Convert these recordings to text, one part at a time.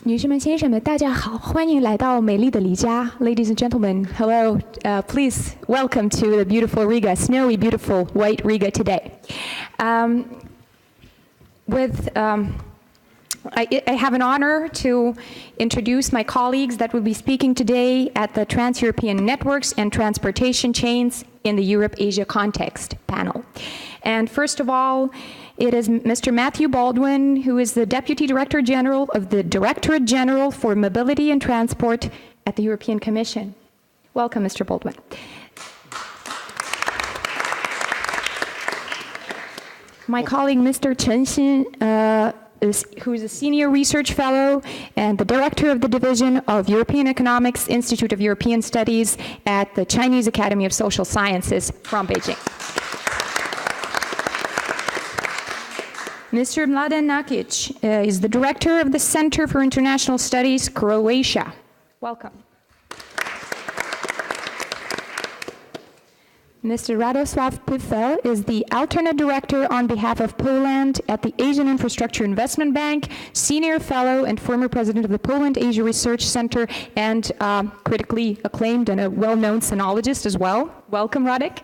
女士们、先生们，大家好，欢迎来到美丽的离家。Ladies and gentlemen, hello. Please welcome to the beautiful Riga, snowy, beautiful white Riga today. I have an honor to introduce my colleagues that will be speaking today at the Trans-European Networks and Transportation Chains in the Europe-Asia Context panel. And first of all, it is Mr. Matthew Baldwin, who is the Deputy Director General of the Directorate General for Mobility and Transport at the European Commission. Welcome, Mr. Baldwin. My colleague, Mr. Chen Xin, who is a Senior Research Fellow and the Director of the Division of European Economics, Institute of European Studies at the Chinese Academy of Social Sciences from Beijing. Mr. Mladen Nakic is the Director of the Center for International Studies, Croatia. Welcome. Mr. Radosław Pyfel is the Alternate Director on behalf of Poland at the Asian Infrastructure Investment Bank, Senior Fellow and former President of the Poland Asia Research Center, and critically acclaimed and a well-known sinologist as well. Welcome, Radek.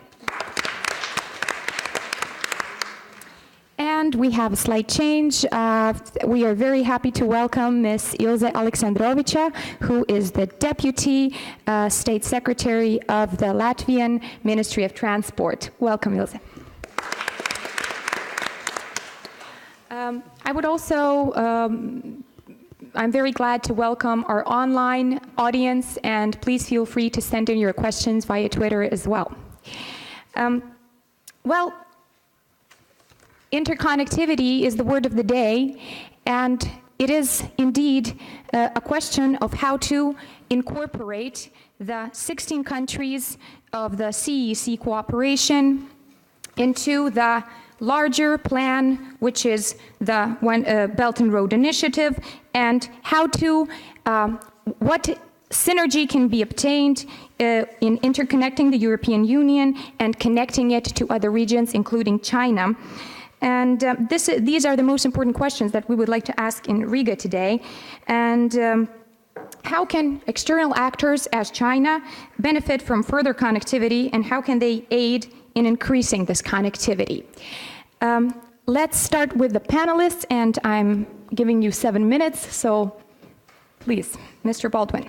And we have a slight change. We are very happy to welcome Ms. Ilze Aleksandrovica, who is the Deputy State Secretary of the Latvian Ministry of Transport. Welcome, Ilze. I would also, I'm very glad to welcome our online audience, and please feel free to send in your questions via Twitter as well. Interconnectivity is the word of the day, and it is indeed a question of how to incorporate the 16 countries of the CEC cooperation into the larger plan, which is the Belt and Road Initiative, and how to, what synergy can be obtained in interconnecting the European Union and connecting it to other regions, including China. And these are the most important questions that we would like to ask in Riga today. And how can external actors as China benefit from further connectivity, and how can they aid in increasing this connectivity? Let's start with the panelists, and I'm giving you 7 minutes, so please, Mr. Baldwin.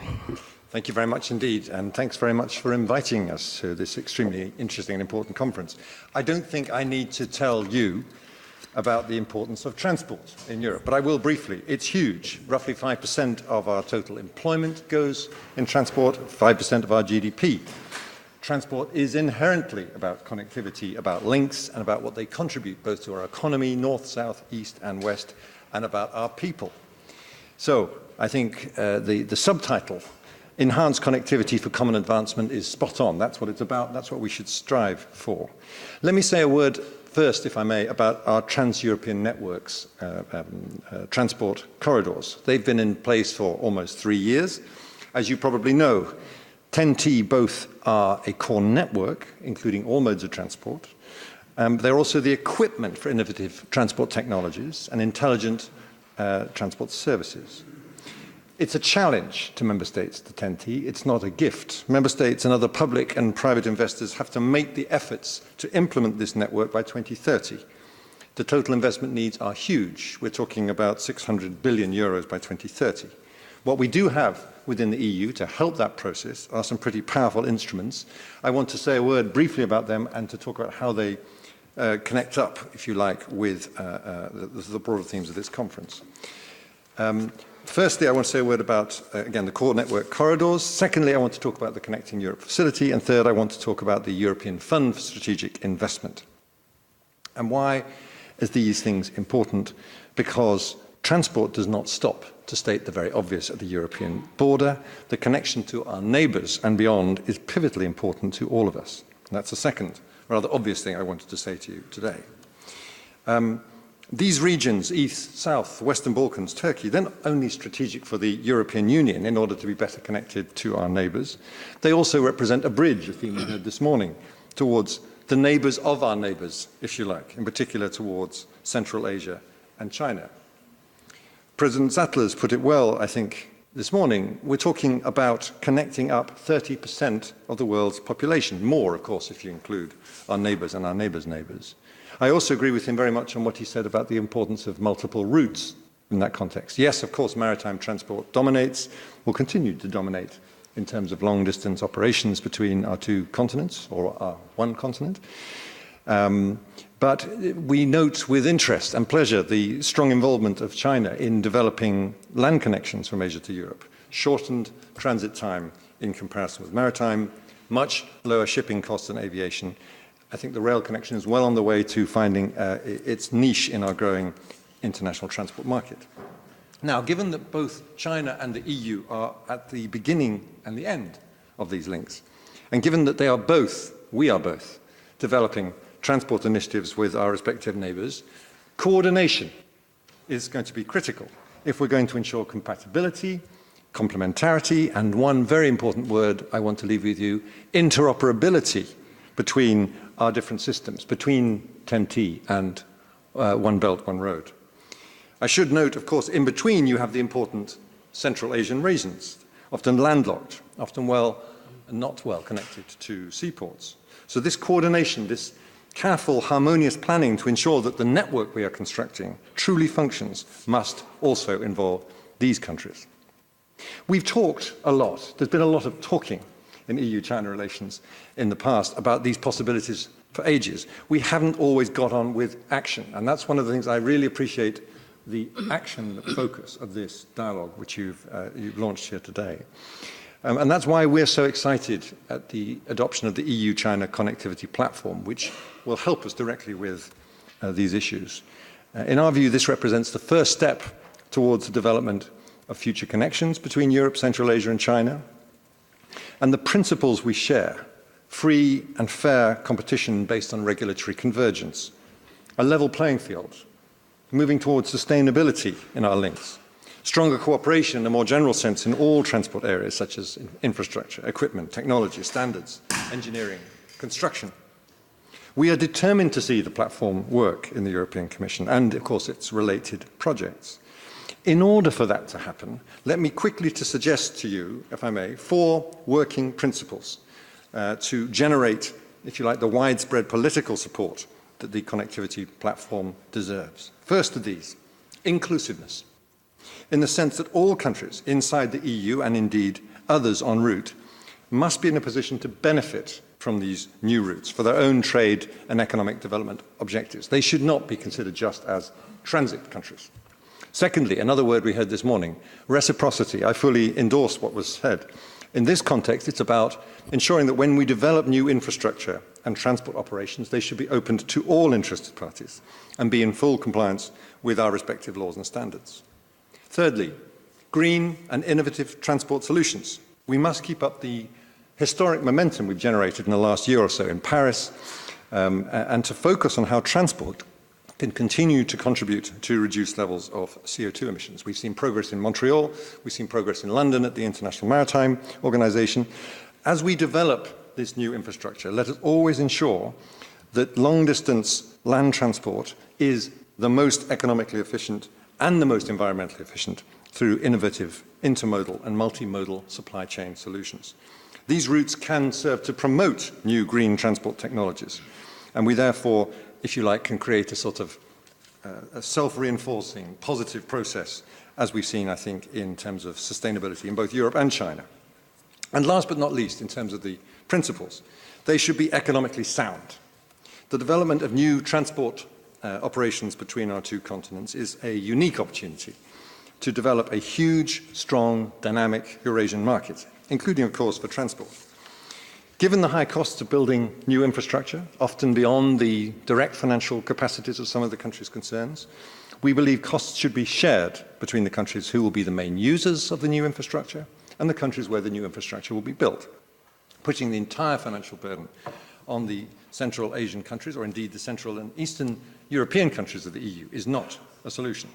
Thank you very much indeed, and thanks very much for inviting us to this extremely interesting and important conference. I don't think I need to tell you about the importance of transport in Europe, but I will briefly. It's huge. Roughly 5% of our total employment goes in transport, 5% of our GDP. Transport is inherently about connectivity, about links, and about what they contribute both to our economy, north, south, east, and west, and about our people. So I think the subtitle, Enhanced Connectivity for Common Advancement, is spot on. That's what it's about. That's what we should strive for. Let me say a word first, if I may, about our trans-European networks, transport corridors. They've been in place for almost 3 years. As you probably know, TEN-T both are a core network, including all modes of transport. They're also the equipment for innovative transport technologies and intelligent transport services. It's a challenge to member states, the TEN-T. It's not a gift. Member states and other public and private investors have to make the efforts to implement this network by 2030. The total investment needs are huge. We're talking about 600 billion euros by 2030. What we do have within the EU to help that process are some pretty powerful instruments. I want to say a word briefly about them and to talk about how they connect up, if you like, with the broader themes of this conference. Firstly, I want to say a word about, again, the core network corridors. Secondly, I want to talk about the Connecting Europe facility. And third, I want to talk about the European Fund for Strategic Investment. And why is these things important? Because transport does not stop, to state the very obvious, at the European border. The connection to our neighbours and beyond is pivotally important to all of us. And that's the second rather obvious thing I wanted to say to you today. These regions, East, South, Western Balkans, Turkey, they're not only strategic for the European Union in order to be better connected to our neighbours, they also represent a bridge, a theme we heard this morning, towards the neighbours of our neighbours, if you like, in particular towards Central Asia and China. President Zattlers put it well, I think, this morning. We're talking about connecting up 30% of the world's population, more, of course, if you include our neighbours and our neighbours' neighbours. I also agree with him very much on what he said about the importance of multiple routes in that context. Yes, of course, maritime transport dominates, will continue to dominate in terms of long-distance operations between our two continents, or our one continent. But we note with interest and pleasure the strong involvement of China in developing land connections from Asia to Europe, shortened transit time in comparison with maritime, much lower shipping costs than aviation. I think the rail connection is well on the way to finding its niche in our growing international transport market. Now, given that both China and the EU are at the beginning and the end of these links, and given that we are both, developing transport initiatives with our respective neighbours, coordination is going to be critical if we're going to ensure compatibility, complementarity, and one very important word I want to leave with you, interoperability between our different systems, between TEN-T and One Belt, One Road. I should note, of course, in between you have the important Central Asian regions, often landlocked, often not well connected to seaports. So this coordination, this careful, harmonious planning to ensure that the network we are constructing truly functions must also involve these countries. We've talked a lot, there's been a lot of talking in EU-China relations in the past about these possibilities for ages. We haven't always got on with action, and that's one of the things I really appreciate, the action focus of this dialogue which you've launched here today. And that's why we're so excited at the adoption of the EU-China connectivity platform, which will help us directly with these issues. In our view, this represents the first step towards the development of future connections between Europe, Central Asia and China. And the principles we share, free and fair competition based on regulatory convergence, a level playing field, moving towards sustainability in our links, stronger cooperation in a more general sense in all transport areas such as infrastructure, equipment, technology, standards, engineering, construction. We are determined to see the platform work in the European Commission and, of course, its related projects. In order for that to happen, let me quickly suggest to you, if I may, 4 working principles to generate, if you like, the widespread political support that the connectivity platform deserves. First of these, inclusiveness, in the sense that all countries inside the EU, and indeed others en route, must be in a position to benefit from these new routes for their own trade and economic development objectives. They should not be considered just as transit countries. Secondly, another word we heard this morning, reciprocity. I fully endorse what was said. In this context, it's about ensuring that when we develop new infrastructure and transport operations, they should be opened to all interested parties and be in full compliance with our respective laws and standards. Thirdly, green and innovative transport solutions. We must keep up the historic momentum we've generated in the last year or so in Paris and to focus on how transport can continue to contribute to reduced levels of CO2 emissions. We've seen progress in Montreal, we've seen progress in London at the International Maritime Organization. As we develop this new infrastructure, let us always ensure that long-distance land transport is the most economically efficient and the most environmentally efficient through innovative intermodal and multimodal supply chain solutions. These routes can serve to promote new green transport technologies, and we therefore, if you like, can create a sort of a self-reinforcing, positive process, as we've seen, I think, in terms of sustainability in both Europe and China. And last but not least, in terms of the principles, they should be economically sound. The development of new transport operations between our two continents is a unique opportunity to develop a huge, strong, dynamic Eurasian market, including, of course, for transport. Given the high costs of building new infrastructure, often beyond the direct financial capacities of some of the countries concerned, we believe costs should be shared between the countries who will be the main users of the new infrastructure and the countries where the new infrastructure will be built. Putting the entire financial burden on the Central Asian countries, or indeed the Central and Eastern European countries of the EU, is not a solution.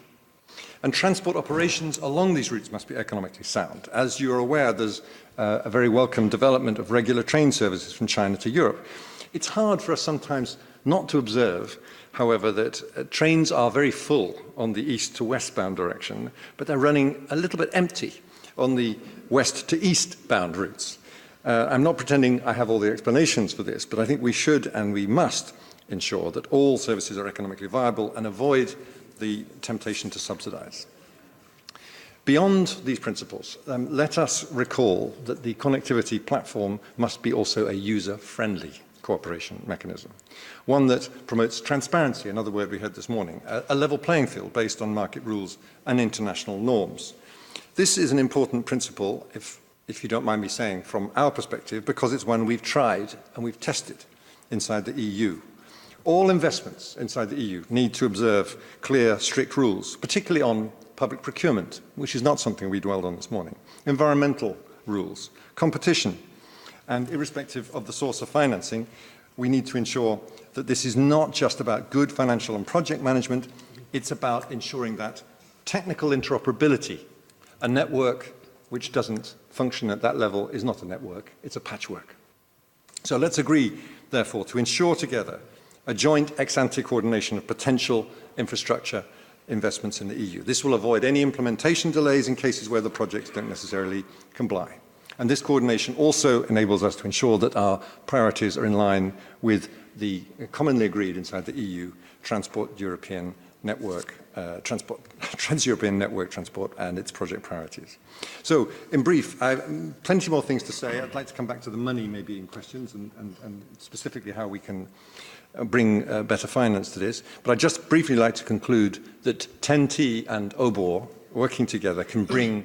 And transport operations along these routes must be economically sound. As you're aware, there's a very welcome development of regular train services from China to Europe. It's hard for us sometimes not to observe however, that trains are very full on the east to westbound direction, but they're running a little bit empty on the west to eastbound routes. I'm not pretending I have all the explanations for this, but I think we should and we must ensure that all services are economically viable and avoid the temptation to subsidize. Beyond these principles, let us recall that the connectivity platform must be also a user-friendly cooperation mechanism, one that promotes transparency, another word we heard this morning, a level playing field based on market rules and international norms. This is an important principle, if you don't mind me saying, from our perspective, because it's one we've tried and we've tested inside the EU. All investments inside the EU need to observe clear, strict rules, particularly on public procurement, which is not something we dwelled on this morning, environmental rules, competition, and irrespective of the source of financing, we need to ensure that this is not just about good financial and project management, it's about ensuring that technical interoperability, a network which doesn't function at that level is not a network, it's a patchwork. So let's agree, therefore, to ensure together a joint ex-ante coordination of potential infrastructure investments in the EU. This will avoid any implementation delays in cases where the projects don't necessarily comply. And this coordination also enables us to ensure that our priorities are in line with the commonly agreed inside the EU Trans-European Network Transport and its project priorities. So, in brief, I have plenty more things to say. I'd like to come back to the money maybe in questions and specifically how we can bring better finance to this. But I'd just briefly like to conclude that TEN-T and OBOR working together can bring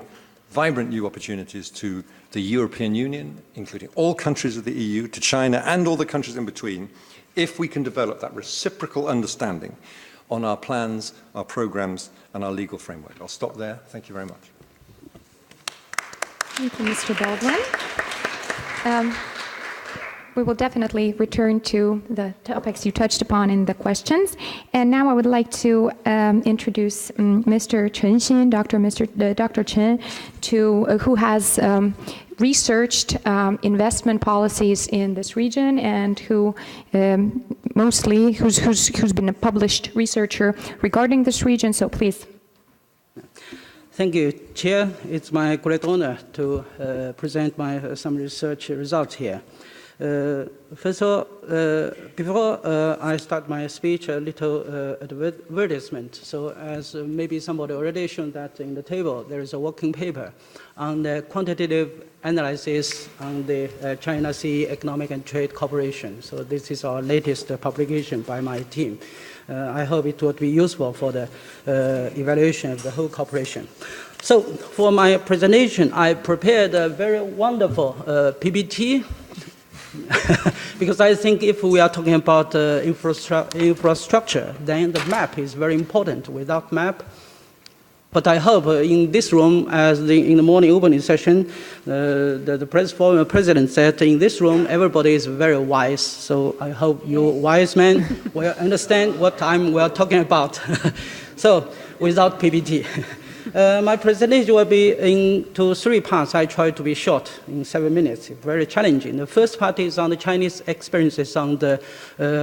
vibrant new opportunities to the European Union, including all countries of the EU, to China and all the countries in between, if we can develop that reciprocal understanding on our plans, our programs, and our legal framework. I'll stop there. Thank you very much. Thank you, Mr. Baldwin. We will definitely return to the topics you touched upon in the questions. And now I would like to introduce Mr. Chen Xin, Dr. Chen, who has researched investment policies in this region and who's been a published researcher regarding this region. So please. Thank you, Chair. It's my great honor to present some research results here. First of all, before I start my speech, a little advertisement. So as maybe somebody already shown that in the table, there is a working paper on the quantitative analysis on the China Sea Economic and Trade Cooperation. So this is our latest publication by my team. I hope it would be useful for the evaluation of the whole cooperation. So for my presentation, I prepared a very wonderful PPT because I think if we are talking about infrastructure, then the map is very important. Without map, but I hope in this room, as in the morning opening session, the former president said, in this room, everybody is very wise. So I hope you wise men will understand what we're talking about. So without PPT. My presentation will be into 3 parts. I try to be short in 7 minutes. Very challenging. The first part is on the Chinese experiences on the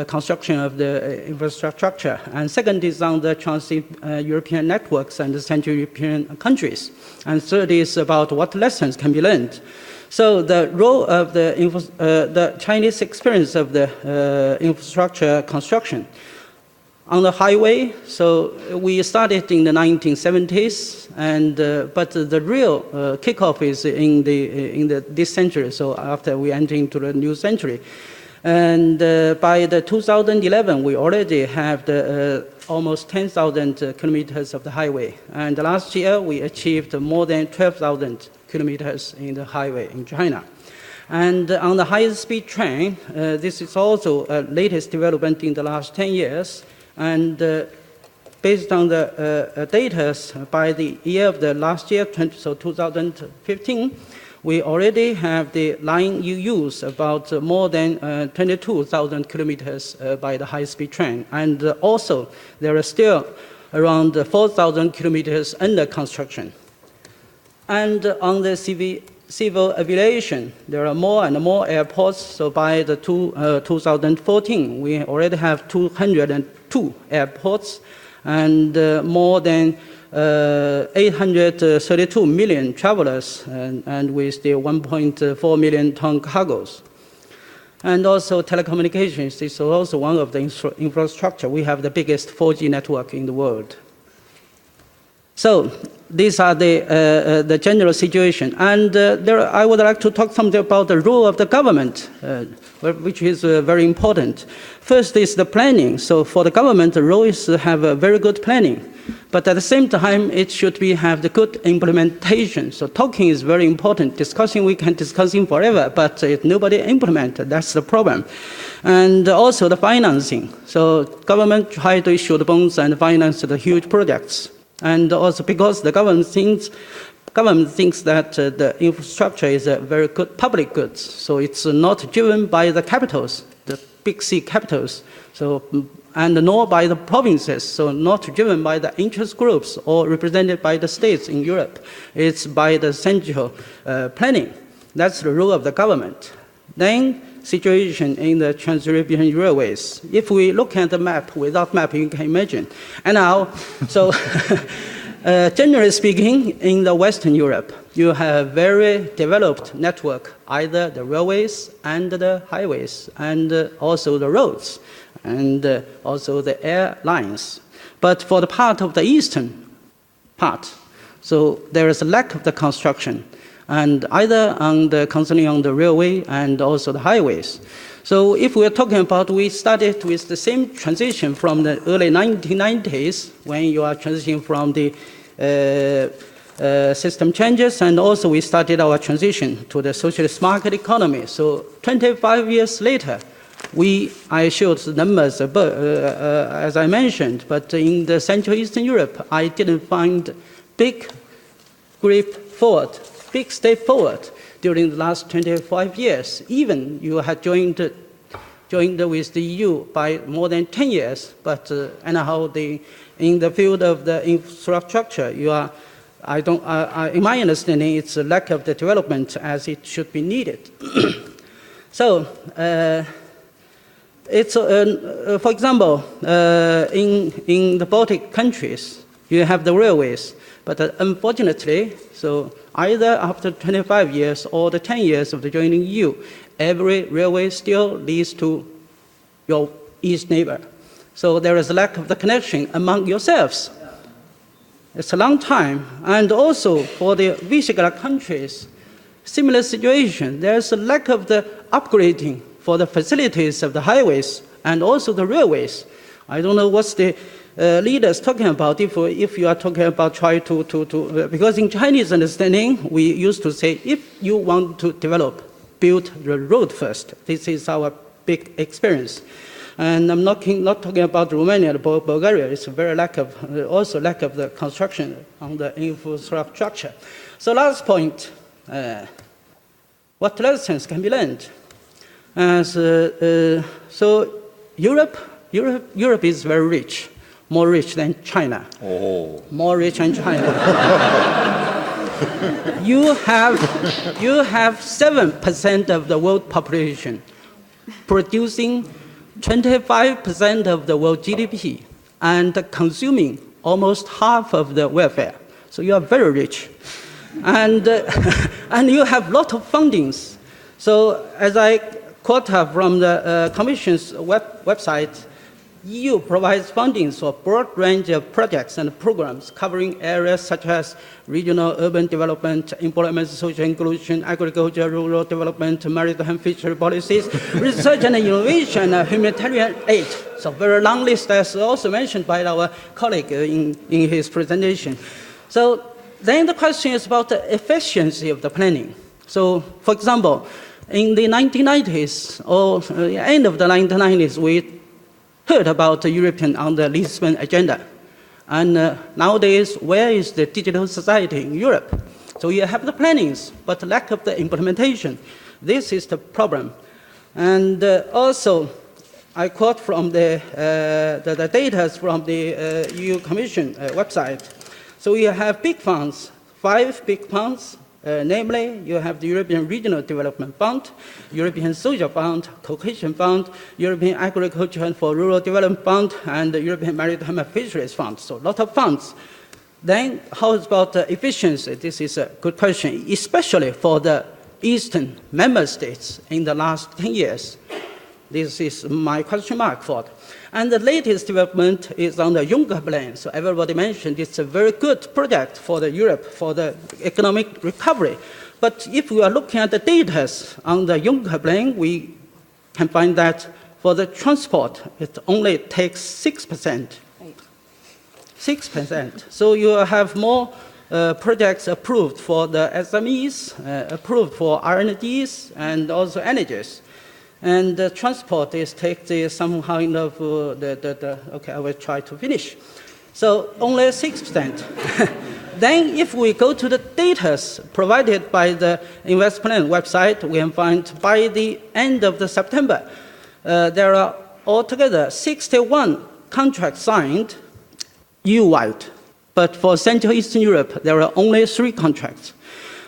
construction of the infrastructure, and second is on the trans-European networks and the Central European countries, and third is about what lessons can be learned. So the role of the Chinese experience of the infrastructure construction. On the highway, so we started in the 1970s, and but the real kickoff is in this century. So after we enter into the new century, and by the 2011, we already have the almost 10,000 kilometers of the highway, and last year we achieved more than 12,000 kilometers in the highway in China. And on the high-speed train, this is also a latest development in the last 10 years. And based on the data by the year of the last year, so 2015, we already have the line use about more than 22,000 kilometers by the high-speed train. And also, there are still around 4,000 kilometers under construction. And on the civil aviation, there are more and more airports. So by the 2014, we already have 212 2 airports and more than 832 million travelers and with the 1.4 million ton cargoes. And also telecommunications is also one of the infrastructure. We have the biggest 4G network in the world. So these are the general situation. And I would like to talk something about the role of the government, which is very important. First is the planning. So for the government, the role is to have a very good planning. But at the same time, it should have the good implementation. So talking is very important. Discussing, we can discuss forever, but if nobody implements, that's the problem. And also the financing. So government try to issue the bonds and finance the huge projects. And also because the government thinks that the infrastructure is a very good public goods. So it's not driven by the capitals, the big C capitals. So and nor by the provinces, so not driven by the interest groups or represented by the states in Europe. It's by the central planning. That's the role of the government. Then, situation in the Trans-European railways. If we look at the map, without map, you can imagine. And now, so generally speaking, in the Western Europe, you have very developed network, either the railways and the highways, and also the roads, and also the airlines. But for the part of the eastern part, so there is a lack of the construction, and either concerning on the railway and also the highways. So if we're talking about, we started with the same transition from the early 1990s, when you are transitioning from the system changes, and also we started our transition to the socialist market economy. So 25 years later, I showed the numbers above, as I mentioned, but in the Central Eastern Europe, I didn't find big step forward during the last 25 years. Even you had joined with the EU by more than 10 years, but anyhow, in the field of the infrastructure, in my understanding, it's a lack of the development as it should be needed. So, for example, in the Baltic countries, you have the railways, but unfortunately, so either after 25 years or the 10 years of the joining EU, every railway still leads to your east neighbor. So there is a lack of the connection among yourselves. It's a long time. And also for the Visegrad countries, similar situation. There's a lack of the upgrading for the facilities of the highways and also the railways. I don't know what's the leaders talking about if you are talking about because in Chinese understanding, we used to say, if you want to develop, build the road first. This is our big experience. And I'm not talking about Romania, Bulgaria. It's a very also lack of the construction on the infrastructure. So last point, what lessons can be learned? So Europe is very rich, more rich than China. Oh. More rich than China. You have 7% of the world population producing 25% of the world GDP and consuming almost half of the welfare. So you are very rich. And you have a lot of fundings. So as I quote from the Commission's website, EU provides funding for a broad range of projects and programs covering areas such as regional urban development, employment, social inclusion, agriculture, rural development, maritime fishery policies, research and innovation, humanitarian aid. So very long list, as also mentioned by our colleague in his presentation. So then the question is about the efficiency of the planning. So for example, in the 1990s, or end of the 1990s, we heard about the European on the Lisbon agenda. And nowadays, where is the digital society in Europe? So you have the plannings, but lack of the implementation. This is the problem. And also, I quote from the data from the EU Commission website. So you have big funds, 5 big funds, Namely, you have the European Regional Development Fund, European Social Fund, Cohesion Fund, European Agriculture and for Rural Development Fund, and the European Maritime and Fisheries Fund. So a lot of funds. Then how about efficiency? This is a good question, especially for the Eastern member states in the last 10 years. This is my question mark for it. And the latest development is on the Juncker plan. So everybody mentioned it's a very good project for the Europe, for the economic recovery. But if we are looking at the data on the Juncker plan, we can find that for the transport, it only takes 6%. 6%. So you have more projects approved for the SMEs, approved for R&Ds, and also energies. And the transport is take some kind of, okay, I will try to finish. So only 6%. Then if we go to the data provided by the investment website, we can find by the end of the September, there are altogether 61 contracts signed EU-wide. But for Central Eastern Europe, there are only 3 contracts.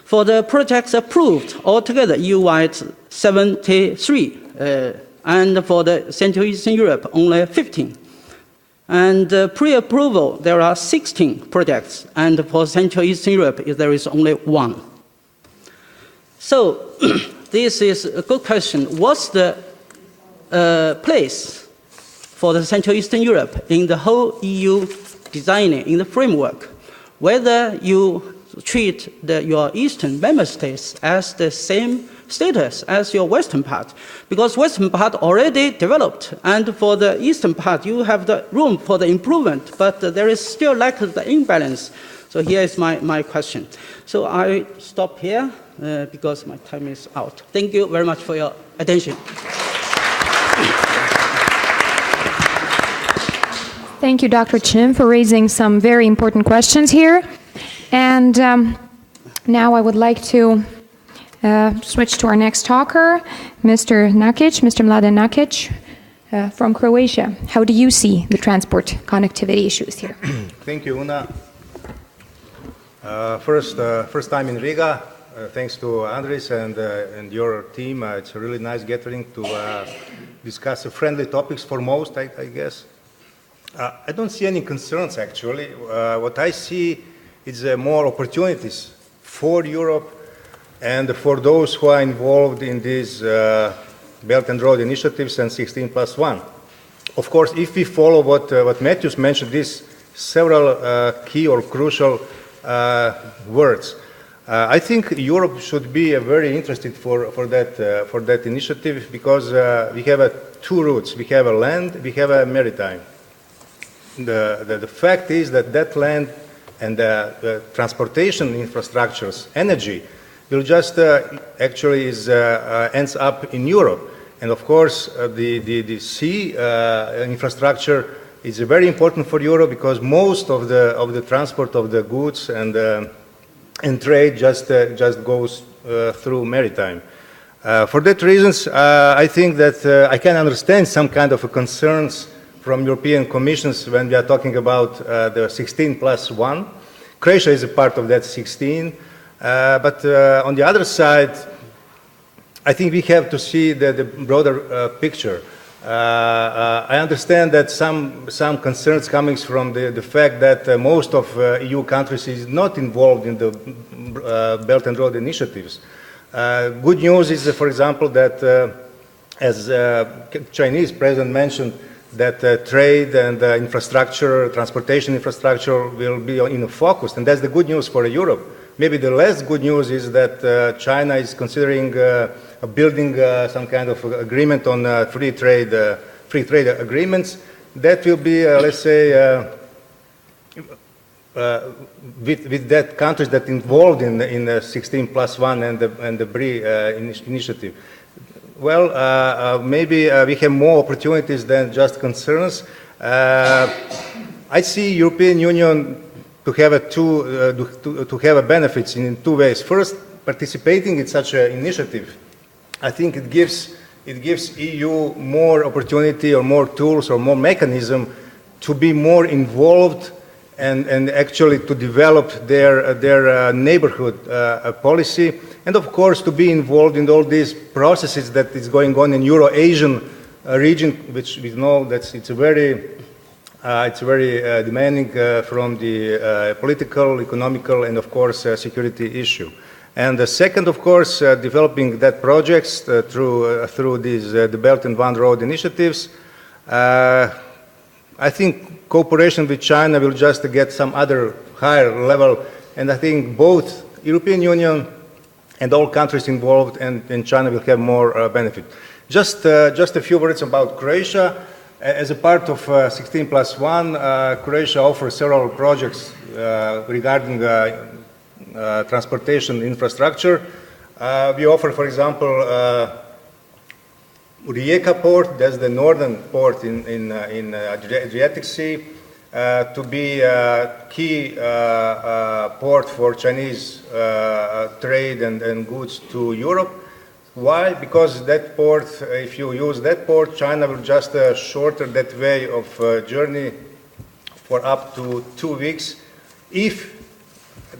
For the projects approved, altogether EU-wide 73, and for the Central Eastern Europe, only 15. And pre-approval, there are 16 projects, and for Central Eastern Europe, there is only 1. So this is a good question. What's the place for the Central Eastern Europe in the whole EU designing, in the framework? Whether you treat your eastern member states as the same status as your western part, because western part already developed, and for the eastern part you have the room for the improvement, but there is still lack of the imbalance. So here is my question. So I stop here because my time is out. Thank you very much for your attention. Thank you, Dr. Chin, for raising some very important questions here. And now I would like to switch to our next talker, Mr. Nakic, Mr. Mladen Nakic from Croatia. How do you see the transport connectivity issues here? Thank you, Una. First time in Riga. Thanks to Andres and your team. It's a really nice gathering to discuss friendly topics for most, I guess. I don't see any concerns, actually. What I see is more opportunities for Europe and for those who are involved in these Belt and Road initiatives and 16+1. Of course, if we follow what Matthews mentioned, these several key or crucial words, I think Europe should be very interested for that initiative, because we have 2 routes. We have a land, we have a maritime. The fact is that land and the transportation infrastructures, energy, will just actually ends up in Europe. And of course, the sea infrastructure is very important for Europe, because most of the transport of the goods and trade just goes through maritime. For that reasons, I think that I can understand some kind of concerns from European Commissions when we are talking about the 16+1. Croatia is a part of that 16. But on the other side, I think we have to see the broader picture. I understand that some concerns coming from the fact that most of EU countries is not involved in the Belt and Road initiatives. Good news is, for example, that as Chinese president mentioned, that trade and infrastructure, transportation infrastructure will be in focus, and that's the good news for Europe. Maybe the less good news is that China is considering building some kind of agreement on free trade agreements. That will be, let's say, with that countries that involved in the 16+1 and the BRI initiative. Well, maybe we have more opportunities than just concerns. I see European Union to have benefits in 2 ways. First, participating in such an initiative, I think it gives EU more opportunity or more tools or more mechanism to be more involved and actually to develop their neighborhood policy, and of course to be involved in all these processes that is going on in Euro-Asian region, which we know that it's very demanding from the political, economical, and of course security issue. And the second, of course, developing that projects through these the Belt and Road initiatives. I think cooperation with China will just get some other higher level, and I think both European Union and all countries involved and China will have more benefit. Just a few words about Croatia. As a part of 16+1, Croatia offers several projects regarding transportation infrastructure. We offer, for example, Rijeka port, that's the northern port in Adriatic Sea, to be a key port for Chinese trade and goods to Europe. Why? Because that port, if you use that port, China will just shorten that way of journey for up to 2 weeks. If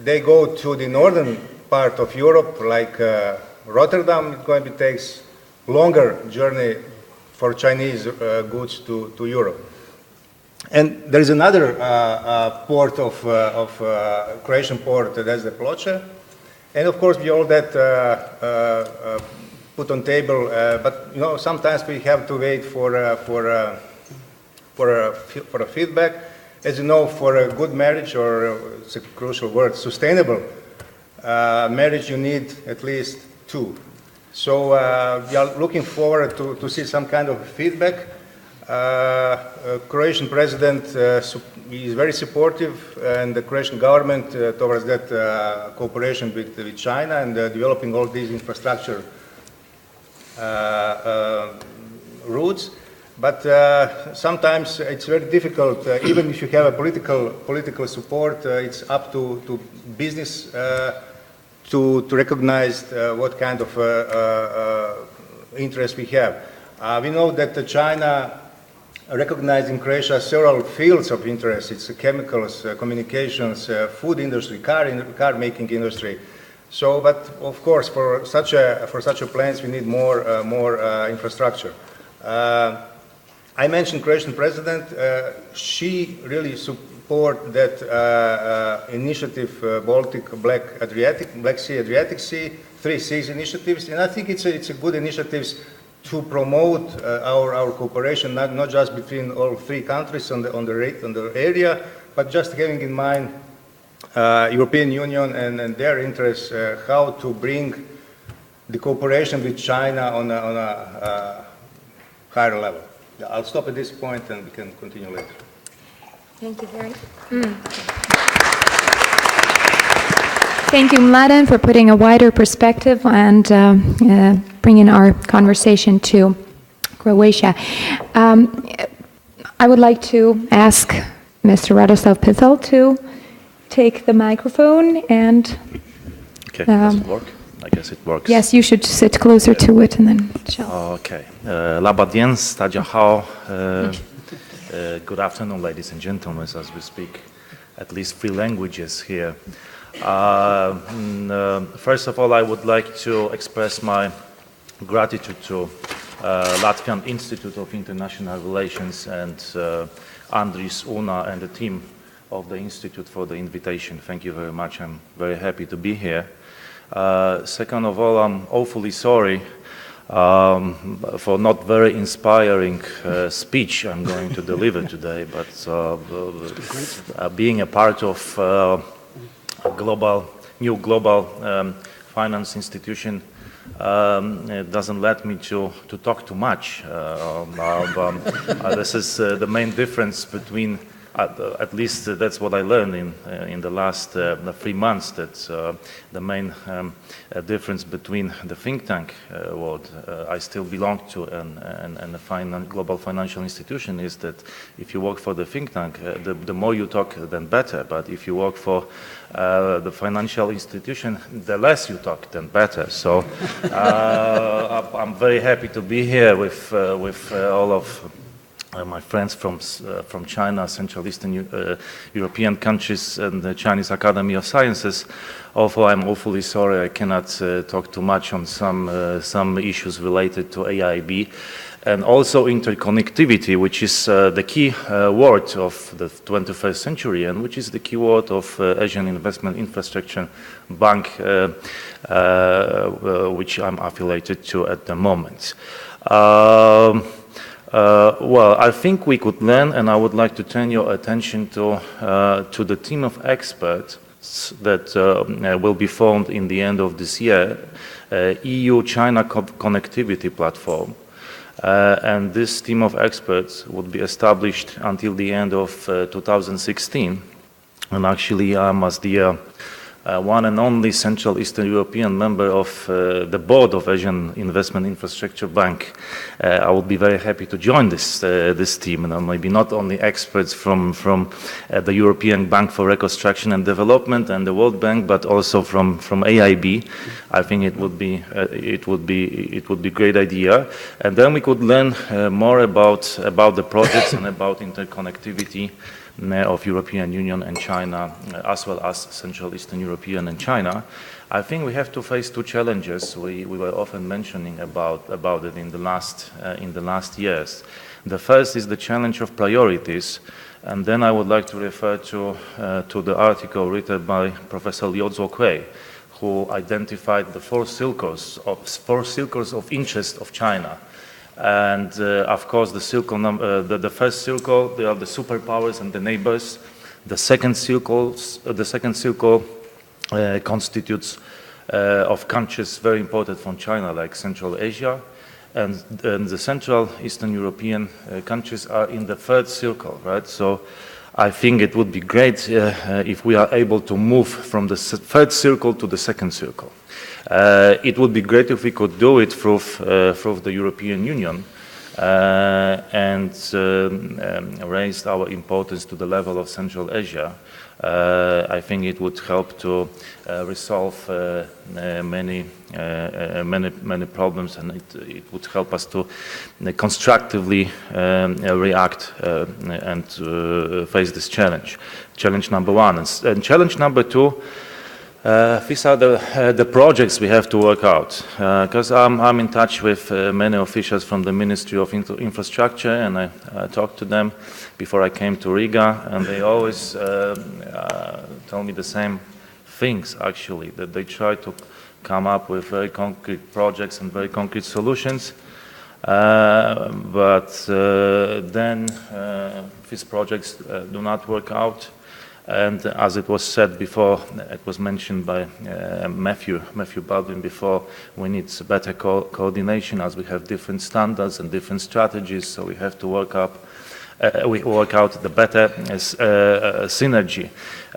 they go to the northern part of Europe, like Rotterdam, it's going to take longer journey for Chinese goods to Europe. And there is another port of Croatian port, that's the Ploče. And of course, we all that put on table, but you know, sometimes we have to wait for a feedback. As you know, for a good marriage, or it's a crucial word, sustainable marriage, you need at least 2. So we are looking forward to see some kind of feedback. Croatian president is very supportive, and the Croatian government towards that cooperation with China and developing all these infrastructure routes. But sometimes it's very difficult, even if you have a political support, it's up to business to recognize what kind of interest we have. We know that China recognized in Croatia several fields of interest. It's chemicals, communications, food industry, car making industry. So, but of course, for such a plans, we need more infrastructure. I mentioned Croatian president. She really support that initiative, Baltic, Black Sea, Adriatic Sea, 3 Seas initiatives, and I think it's a good initiatives to promote our cooperation, not just between all 3 countries on the area, but just having in mind European Union and their interests, how to bring the cooperation with China on a higher level. I'll stop at this point and we can continue later. Thank you Thank you, Mladen, for putting a wider perspective and bringing our conversation to Croatia. I would like to ask Mr. Radoslav Pitel to take the microphone and... Okay, does it work? I guess it works. Yes, you should sit closer to it and then... Okay. Labadien, Stadziahao. Good afternoon, ladies and gentlemen, as we speak at least 3 languages here. First of all, I would like to express my gratitude to Latvian Institute of International Relations and Andris, Una, and the team of the Institute for the invitation. Thank you very much. I'm very happy to be here. Second of all, I'm awfully sorry for not very inspiring speech I'm going to deliver today, but being a part of a new global finance institution doesn't let me to talk too much. This is the main difference between, at least that's what I learned in the last 3 months, that the main difference between the think tank world I still belong to and the global financial institution is that if you work for the think tank, the more you talk, then better. But if you work for the financial institution, the less you talk, then better. So I'm very happy to be here with all of my friends from China, Central Eastern European countries, and the Chinese Academy of Sciences. Although I'm awfully sorry I cannot talk too much on some issues related to AIB, and also interconnectivity, which is the key word of the 21st century, and which is the key word of Asian Investment Infrastructure Bank, which I'm affiliated to at the moment. Well, I think we could learn, and I would like to turn your attention to the team of experts that will be formed in the end of this year, EU-China connectivity platform. And this team of experts would be established until the end of 2016. And actually, I'm as the one and only Central Eastern European member of the board of Asian Investment Infrastructure Bank. I would be very happy to join this team, and maybe not only experts from the European Bank for Reconstruction and Development and the World Bank, but also from AIB. I think it would be a great idea, and then we could learn more about the projects and about interconnectivity of European Union and China, as well as Central Eastern European and China. I think we have to face two challenges. We were often mentioning about it in the last years. The first is the challenge of priorities, and then I would like to refer to the article written by Professor Liu Zuokwei, who identified the four circles of interest of China. And of course, the first circle, they are the superpowers and the neighbors. The second circle constitutes of countries very important from China, like Central Asia, and the Central Eastern European countries are in the third circle, right? So I think it would be great if we are able to move from the third circle to the second circle. It would be great if we could do it through the European Union and raise our importance to the level of Central Asia. I think it would help to resolve many problems, and it would help us to constructively react and face this challenge. Challenge number one. And challenge number two, these are the projects we have to work out, because I'm in touch with many officials from the Ministry of Infrastructure, and I talked to them before I came to Riga, and they always tell me the same things, actually, that they try to come up with very concrete projects and very concrete solutions, but then these projects do not work out. And as it was said before, it was mentioned by Matthew Baldwin before, we need better coordination, as we have different standards and different strategies, so we have to work out the better synergy.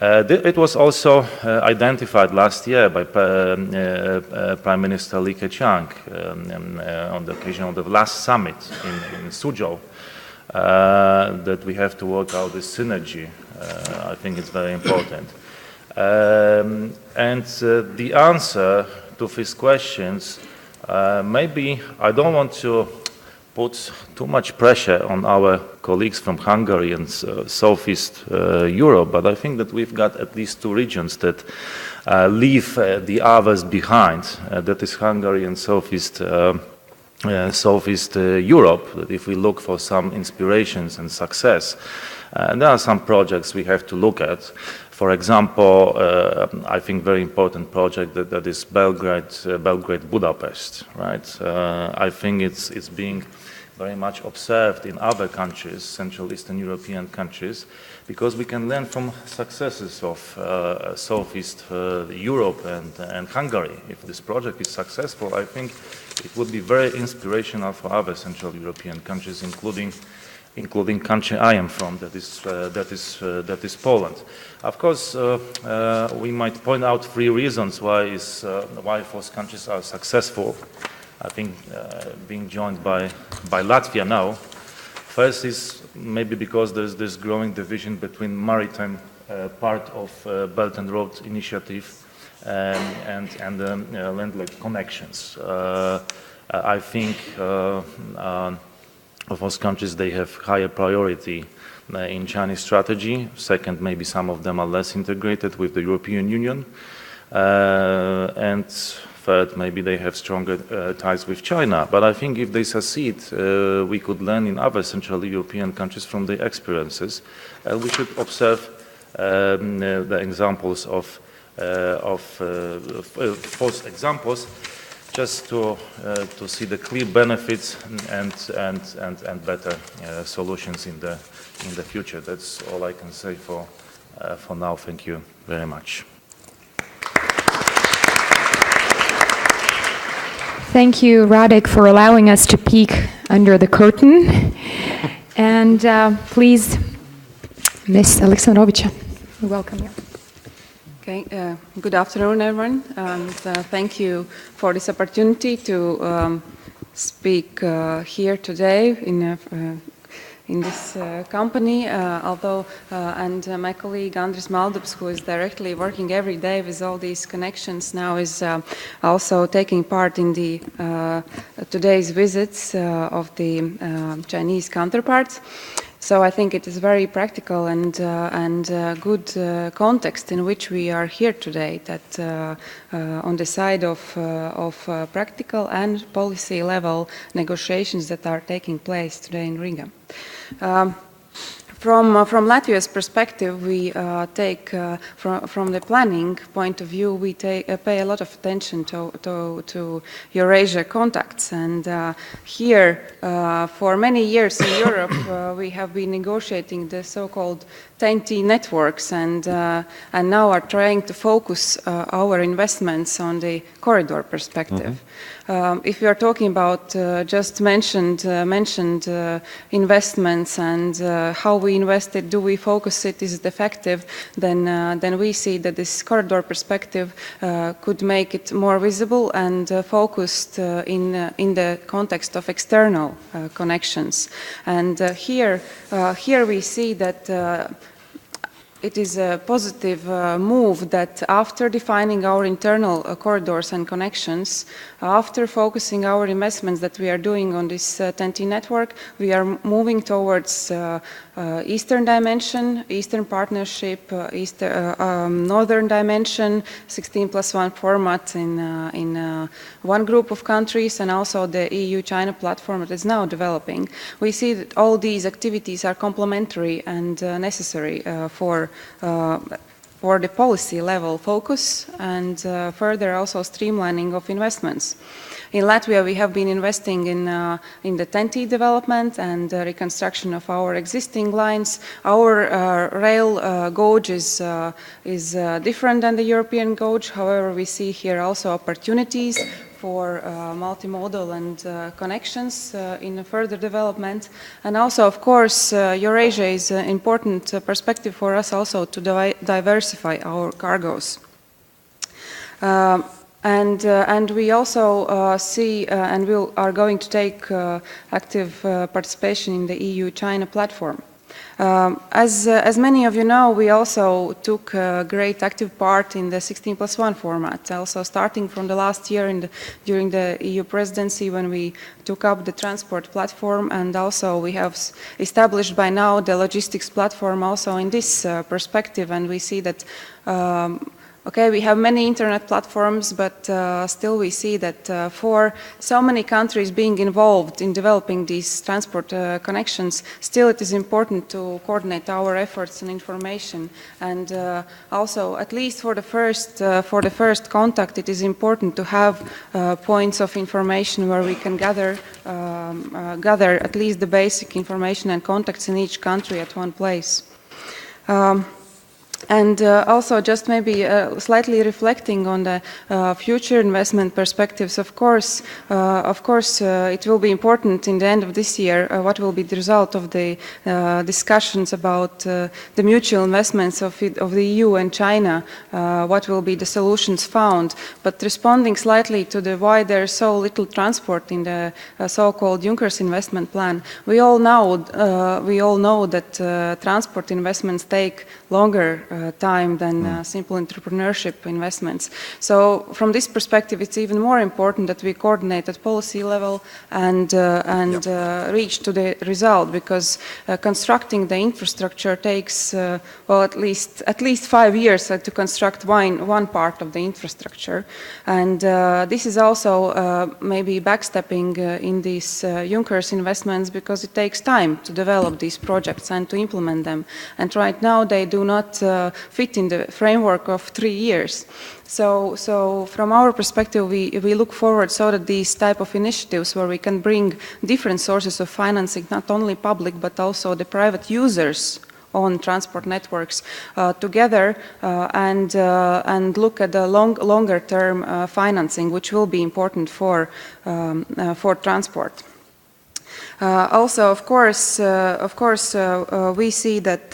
It was also identified last year by Prime Minister Li Keqiang on the occasion of the last summit in Suzhou, that we have to work out this synergy. I think it's very important. And the answer to these questions, maybe I don't want to put too much pressure on our colleagues from Hungary and Southeast Europe, but I think that we've got at least two regions that leave the others behind, that is Hungary and Southeast Europe, that if we look for some inspirations and success, there are some projects we have to look at. For example, I think very important project that is Belgrade-Budapest, right? I think it's being very much observed in other countries, Central Eastern European countries, because we can learn from successes of Southeast Europe and Hungary. If this project is successful, I think it would be very inspirational for other Central European countries, including country I am from, that is Poland. Of course, we might point out three reasons why those countries are successful. I think being joined by Latvia now. First is maybe because there's this growing division between maritime part of Belt and Road Initiative and land-led connections. I think of those countries, they have higher priority in Chinese strategy. Second, maybe some of them are less integrated with the European Union. And third, maybe they have stronger ties with China. But I think if they succeed, we could learn in other Central European countries from their experiences. We should observe the examples of false examples, just to see the clear benefits and better solutions in the future. That's all I can say for now. Thank you very much. Thank you, Radek, for allowing us to peek under the curtain. And please, Ms. Alexandrovica, we welcome you. Okay, good afternoon, everyone, and thank you for this opportunity to speak here today in this company, and my colleague Andris Maldups, who is directly working every day with all these connections, now is also taking part in the today's visits of the Chinese counterparts. So I think it is very practical and good context in which we are here today, that on the side of practical and policy level negotiations that are taking place today in Riga. From Latvia's perspective, we take, from the planning point of view, we pay a lot of attention to Eurasia contacts. And here, for many years in Europe, we have been negotiating the so-called TEN-T networks, and now are trying to focus our investments on the corridor perspective. If we are talking about just mentioned investments and how we invested, do we focus it, is it effective, then we see that this corridor perspective could make it more visible and focused in the context of external connections. And here we see that it is a positive move that after defining our internal corridors and connections, after focusing our investments that we are doing on this TEN-T network, we are moving towards Eastern dimension, Eastern partnership, Northern dimension, 16+1 format in one group of countries, and also the EU-China platform that is now developing. We see that all these activities are complementary and necessary for the policy level focus and further also streamlining of investments. In Latvia, we have been investing in the TEN-T development and reconstruction of our existing lines. Our rail gauge is different than the European gauge. However, we see here also opportunities for multimodal and connections in further development. And also, of course, Eurasia is an important perspective for us also to diversify our cargoes. And we also see and are going to take active participation in the EU-China platform. As many of you know, we also took a great active part in the 16+1 format, also starting from the last year during the EU presidency when we took up the transport platform, and also we have established by now the logistics platform also in this perspective, and we see that okay, we have many internet platforms, but still we see that for so many countries being involved in developing these transport connections, still it is important to coordinate our efforts and information. And also, at least for the first contact, it is important to have points of information where we can gather at least the basic information and contacts in each country at one place. And also just maybe slightly reflecting on the future investment perspectives, of course, it will be important in the end of this year what will be the result of the discussions about the mutual investments of the EU and China, what will be the solutions found. But responding slightly to the why there is so little transport in the so-called Juncker's investment plan, we all know that transport investments take longer time than simple entrepreneurship investments. So from this perspective, it's even more important that we coordinate at policy level and reach to the result, because constructing the infrastructure takes well, at least 5 years to construct one part of the infrastructure, and this is also maybe backstepping in these Juncker's investments, because it takes time to develop these projects and to implement them, and right now they do not fit in the framework of 3 years. So from our perspective, we look forward so that these type of initiatives where we can bring different sources of financing, not only public but also the private users on transport networks together and look at the longer term financing, which will be important for transport. Also, of course, we see that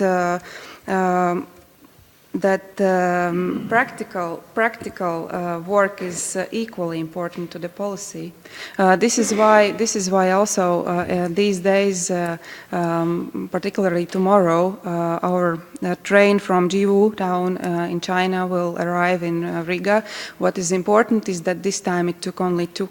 practical work is equally important to the policy. This is why also these days, particularly tomorrow, our train from Jiwu town in China will arrive in Riga. What is important is that this time it took only 2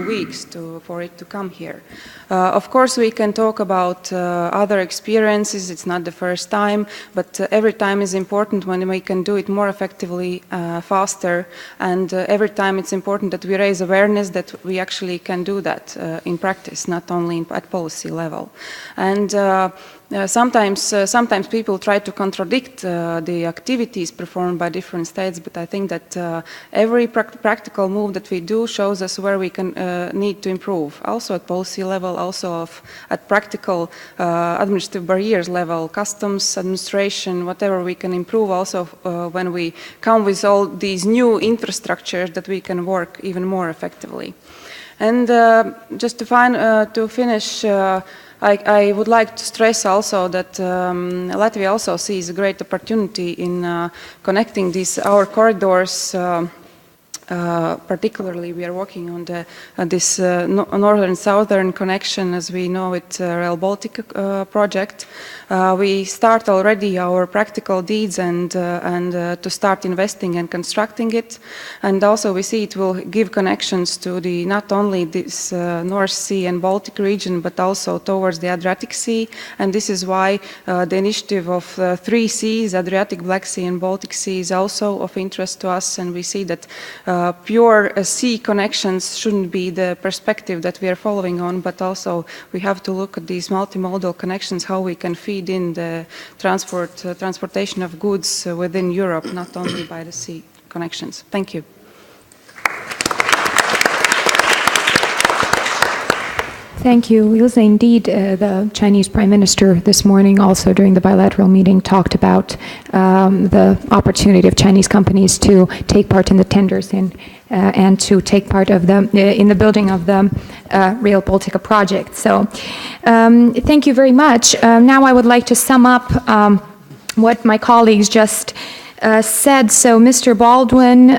weeks for it to come here. Of course, we can talk about other experiences. It's not the first time, but every time is important when we can do it more effectively, faster, and every time it's important that we raise awareness that we actually can do that in practice, not only at policy level. And sometimes people try to contradict the activities performed by different states, but I think that every practical move that we do shows us where we can need to improve, also at policy level, also at practical administrative barriers level, customs, administration, whatever we can improve, also when we come with all these new infrastructures that we can work even more effectively. And just to finish, I would like to stress also that Latvia also sees a great opportunity in connecting our corridors. Particularly, we are working on this northern-southern connection, as we know it, Rail Baltica project. We start already our practical deeds and to start investing and constructing it. And also we see it will give connections to not only this North Sea and Baltic region, but also towards the Adriatic Sea. And this is why the initiative of 3 seas, Adriatic, Black Sea and Baltic Sea, is also of interest to us. And we see that pure sea connections shouldn't be the perspective that we are following on, but also we have to look at these multimodal connections, how we can feed in the transportation of goods within Europe, not only by the sea connections. Thank you. Thank you, Ilse. Indeed, the Chinese Prime Minister this morning, also during the bilateral meeting, talked about the opportunity of Chinese companies to take part in the tenders and to take part in the building of the Rail Baltica project. So, thank you very much. Now I would like to sum up what my colleagues just said. So, Mr. Baldwin.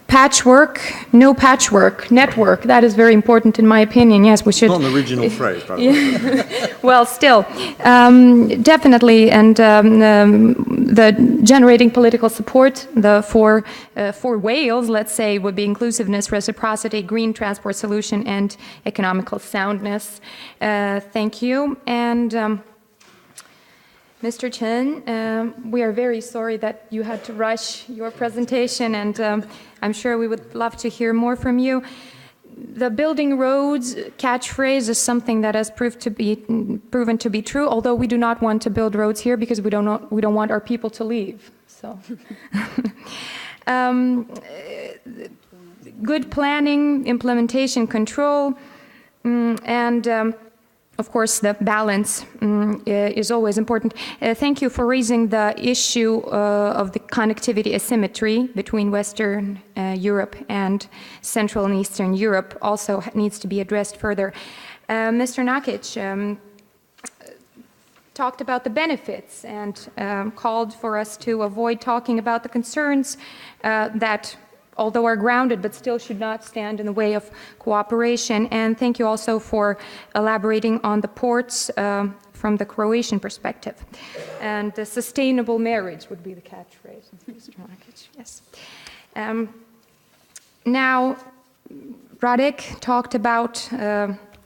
Patchwork, no patchwork, network. That is very important in my opinion. Yes, we should. Not an original phrase, by the way. Well, still, definitely, and the generating political support for Wales, let's say, would be inclusiveness, reciprocity, green transport solution, and economical soundness. Thank you. And Mr. Chen, we are very sorry that you had to rush your presentation, and I'm sure we would love to hear more from you. The building roads catchphrase is something that has proven to be true, although we do not want to build roads here because we don't want our people to leave. So, good planning, implementation, control, and of course, the balance is always important. Thank you for raising the issue of the connectivity asymmetry between Western Europe and Central and Eastern Europe. Also needs to be addressed further. Mr. Nakic talked about the benefits and called for us to avoid talking about the concerns that although are grounded, but still should not stand in the way of cooperation. And thank you also for elaborating on the ports from the Croatian perspective. And the sustainable marriage would be the catchphrase. Yes. Now, Radek talked about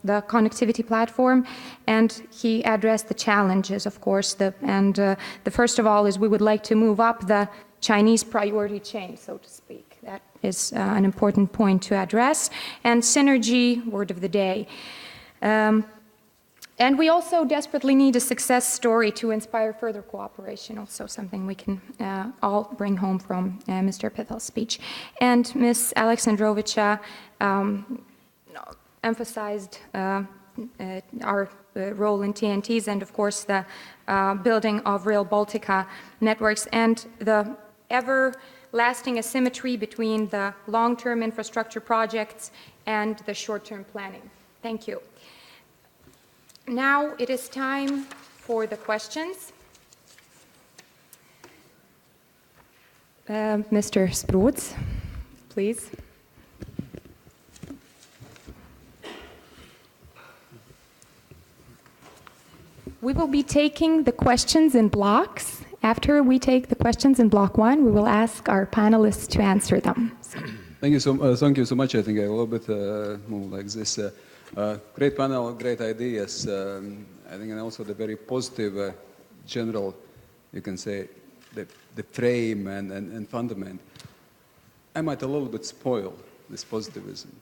the connectivity platform, and he addressed the challenges, of course. The first of all is we would like to move up the Chinese priority chain, so to speak. That is an important point to address. And synergy, word of the day. And we also desperately need a success story to inspire further cooperation, also something we can all bring home from Mr. Pithel's speech. And Ms. Alexandrovica emphasized our role in TNTs and, of course, the building of Rail Baltica networks and the everlasting asymmetry between the long-term infrastructure projects and the short-term planning. Thank you. Now it is time for the questions. Mr. Spruds, please. We will be taking the questions in blocks. After we take the questions in block one, we will ask our panelists to answer them. Thank you so much. I think a little bit more like this. Great panel, great ideas. I think, and also the very positive general, you can say, the frame and fundament. I might a little bit spoil this positivism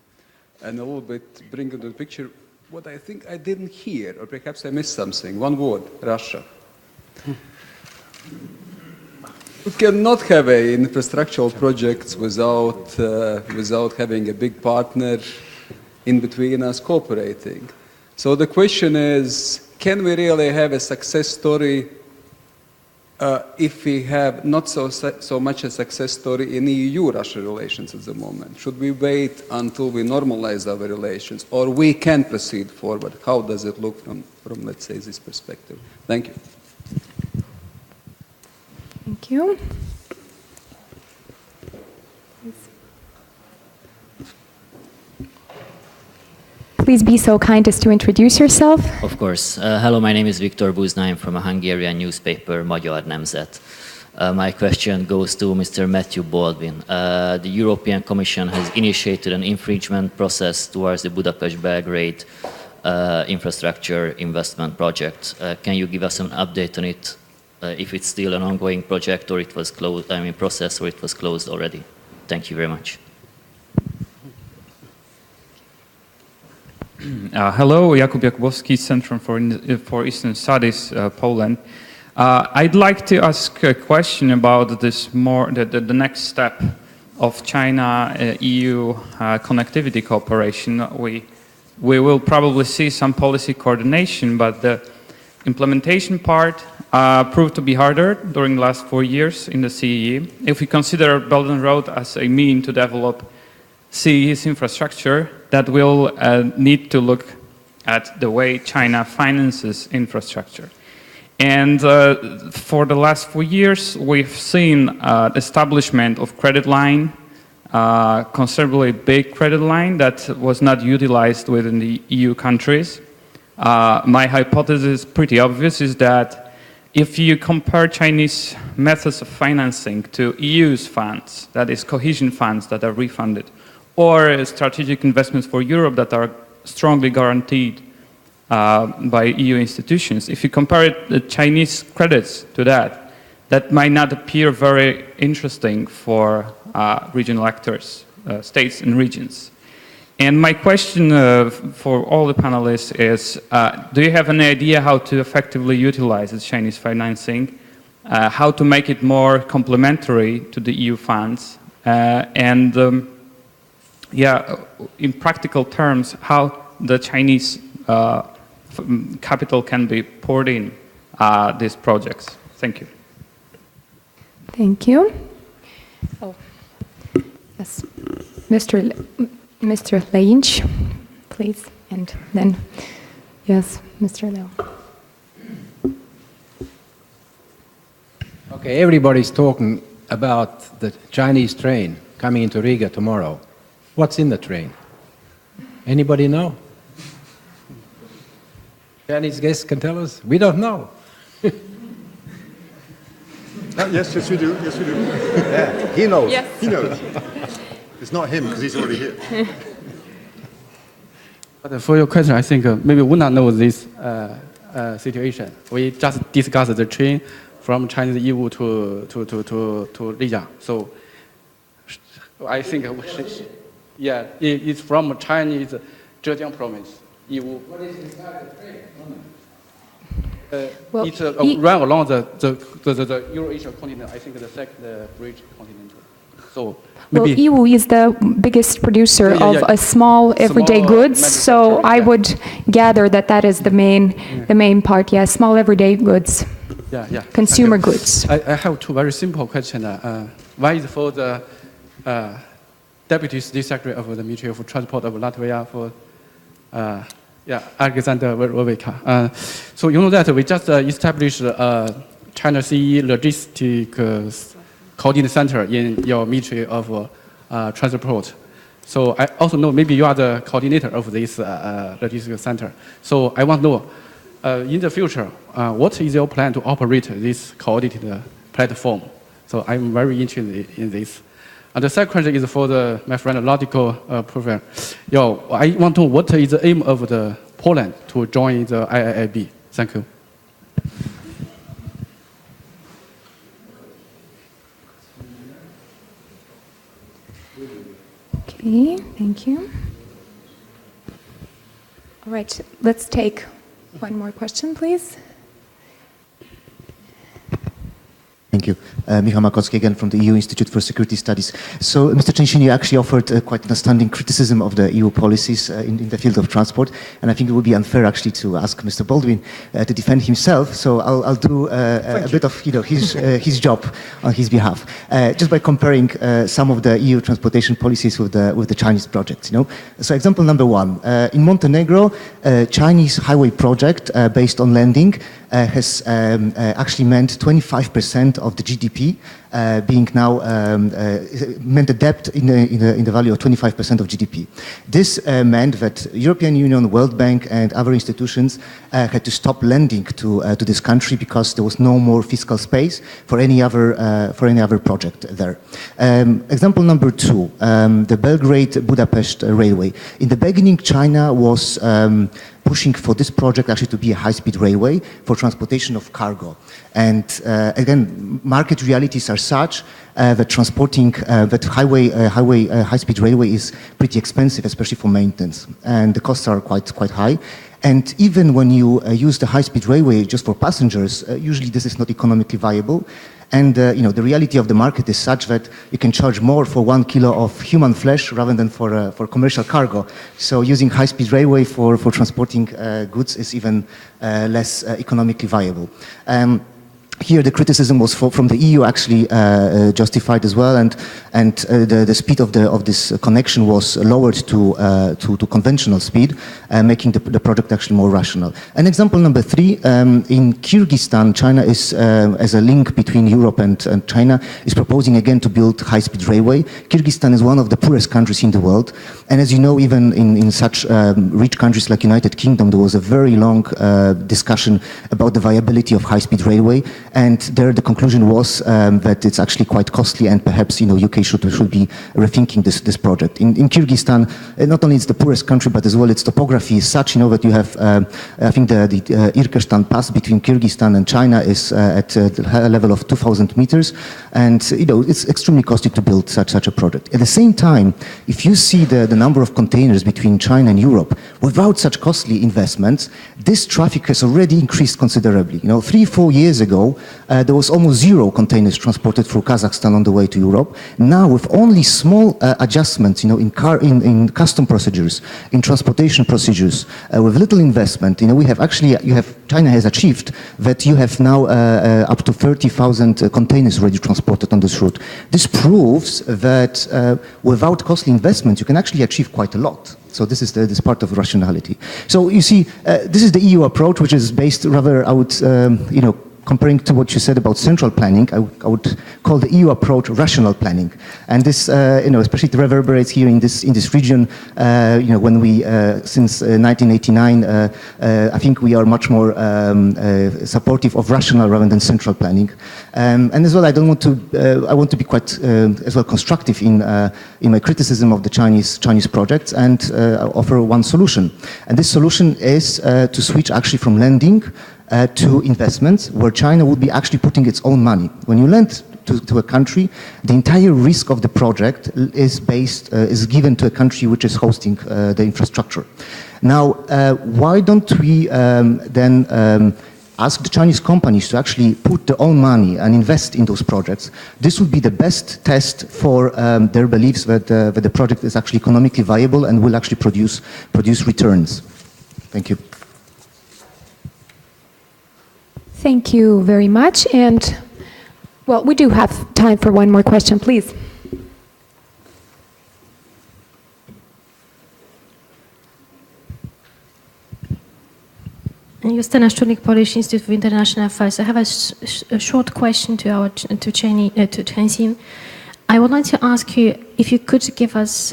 and a little bit bring into the picture what I think I didn't hear, or perhaps I missed something. One word, Russia. We cannot have infrastructural projects without having a big partner in between us cooperating. So the question is, can we really have a success story if we have not so much a success story in EU-Russia relations at the moment? Should we wait until we normalize our relations, or we can proceed forward? How does it look from let's say, this perspective? Thank you. Thank you. Please be so kind as to introduce yourself. Of course. Hello, my name is Viktor Buzna. I'm from a Hungarian newspaper, Magyar Nemzet. My question goes to Mr. Matthew Baldwin. The European Commission has initiated an infringement process towards the Budapest-Belgrade infrastructure investment project. Can you give us an update on it, if it's still an ongoing project or it was closed, process, or it was closed already? Thank you very much. Hello, Jakub Jakubowski, Centrum for Eastern Studies, Poland. I'd like to ask a question about this the next step of China-EU connectivity cooperation. We will probably see some policy coordination, but the implementation part proved to be harder during the last 4 years in the CEE. If we consider Belt and Road as a mean to develop CEE's infrastructure, that will need to look at the way China finances infrastructure. And for the last 4 years, we've seen establishment of credit line, considerably big credit line that was not utilized within the EU countries. My hypothesis, pretty obvious, is that if you compare Chinese methods of financing to EU's funds, that is cohesion funds that are refunded, or strategic investments for Europe that are strongly guaranteed by EU institutions. If you compare the Chinese credits to that, that might not appear very interesting for regional actors, states and regions. And my question for all the panelists is, do you have any idea how to effectively utilize the Chinese financing, how to make it more complementary to the EU funds, in practical terms, how the Chinese capital can be poured in these projects? Thank you. Thank you. Oh, yes, Mr. Lynch, please, and then, yes, Mr. Leo. Okay, everybody's talking about the Chinese train coming into Riga tomorrow. What's in the train? Anybody know? Chinese guests can tell us. We don't know. Yes, yes, we do. Yes, we do. Yeah, he knows. Yes. He knows. It's not him because he's already here. But for your question, I think maybe we not know this situation. We just discussed the train from Chinese Yiwu to Lijiang. So I think, yeah, it's from Chinese Zhejiang province, Yiwu. What is inside the train? Well, It's run along the Euro-Asian continent. I think the second bridge continent. So well, maybe Yiwu is the biggest producer of a small everyday goods, so I would gather that that is the main part. Yeah, small everyday goods, yeah. consumer goods. I have two very simple questions. One is for the Deputy State Secretary of the Ministry of Transport of Latvia for Alexander Verveka. So you know that we just established China CE Logistics Coordination Center in your Ministry of Transport. So I also know maybe you are the coordinator of this logistics center. So I want to know, in the future, what is your plan to operate this coordinated platform? So I'm very interested in this. And the second question is for my friend, logical professor. I want to know what is the aim of the Poland to join the IIIB? Thank you. Okay, thank you. All right, let's take one more question, please. Thank you. Mia Michalski again from the EU Institute for Security Studies. So, Mr. Cencini, you actually offered quite an astounding criticism of the EU policies in the field of transport, and I think it would be unfair actually to ask Mr. Baldwin to defend himself. So I'll do a bit of his job on his behalf, just by comparing some of the EU transportation policies with the Chinese projects. So example number one, in Montenegro, Chinese highway project based on lending has actually meant 25% of the GDP being now meant a debt in the value of 25% of GDP. This meant that European Union, World Bank, and other institutions had to stop lending to this country because there was no more fiscal space for any other project there. Example number two, the Belgrade-Budapest railway. In the beginning, China was pushing for this project actually to be a high-speed railway for transportation of cargo. And again, market realities are such that transporting that high-speed railway is pretty expensive, especially for maintenance, and the costs are quite high. And even when you use the high-speed railway just for passengers, usually this is not economically viable. And the reality of the market is such that you can charge more for 1 kilo of human flesh rather than for commercial cargo. So using high-speed railway for transporting goods is even less economically viable. Here, the criticism was from the EU actually justified as well, and the speed of this connection was lowered to conventional speed, making the project actually more rational. And example number three, in Kyrgyzstan, China is as a link between Europe and China is proposing again to build high-speed railway. Kyrgyzstan is one of the poorest countries in the world, and as you know, even in such rich countries like United Kingdom, there was a very long discussion about the viability of high-speed railway. And there the conclusion was that it's actually quite costly, and perhaps UK should be rethinking this project. In Kyrgyzstan, not only it's the poorest country, but as well its topography is such that you have, I think the Irkestan Pass between Kyrgyzstan and China is at a level of 2,000 meters, and it's extremely costly to build such a project. At the same time, if you see the number of containers between China and Europe, without such costly investments, this traffic has already increased considerably. 3-4 years ago, there was almost zero containers transported through Kazakhstan on the way to Europe. Now, with only small adjustments, in custom procedures, in transportation procedures, with little investment, China has achieved that you have now up to 30,000 containers already transported on this route. This proves that without costly investment, you can actually achieve quite a lot. So this is this part of rationality. So you see, this is the EU approach, which is based rather, I would, comparing to what you said about central planning, I would call the EU approach rational planning. And this, especially it reverberates here in this region. When we since 1989, I think we are much more supportive of rational rather than central planning. And as well, I want to be quite as well constructive in my criticism of the Chinese projects and offer one solution. And this solution is to switch actually from lending to investments, where China would be actually putting its own money. When you lend to a country, the entire risk of the project is given to a country which is hosting the infrastructure. Now, why don't we then ask the Chinese companies to actually put their own money and invest in those projects? This would be the best test for their beliefs that the project is actually economically viable and will actually produce returns. Thank you. Thank you very much. And, well, we do have time for one more question, please. Justyna Szczurnik, Polish Institute for International Affairs. I have a short question to Chen. I would like to ask you if you could give us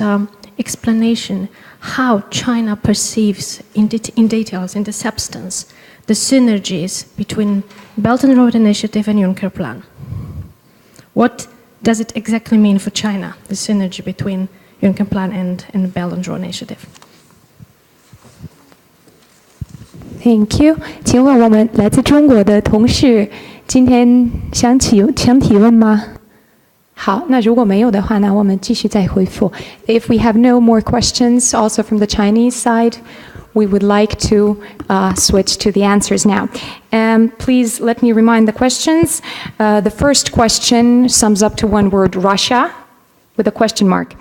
explanation how China perceives in details, in the substance, the synergies between Belt and Road Initiative and Juncker Plan. What does it exactly mean for China, the synergy between Juncker Plan and Belt and Road Initiative? Thank you. 请问我们来自中国的同事今天想提问吗？好，那如果没有的话呢，我们继续再回复。If we have no more questions, also from the Chinese side, we would like to switch to the answers now. Please let me remind the questions. The first question sums up to one word, Russia, with a question mark.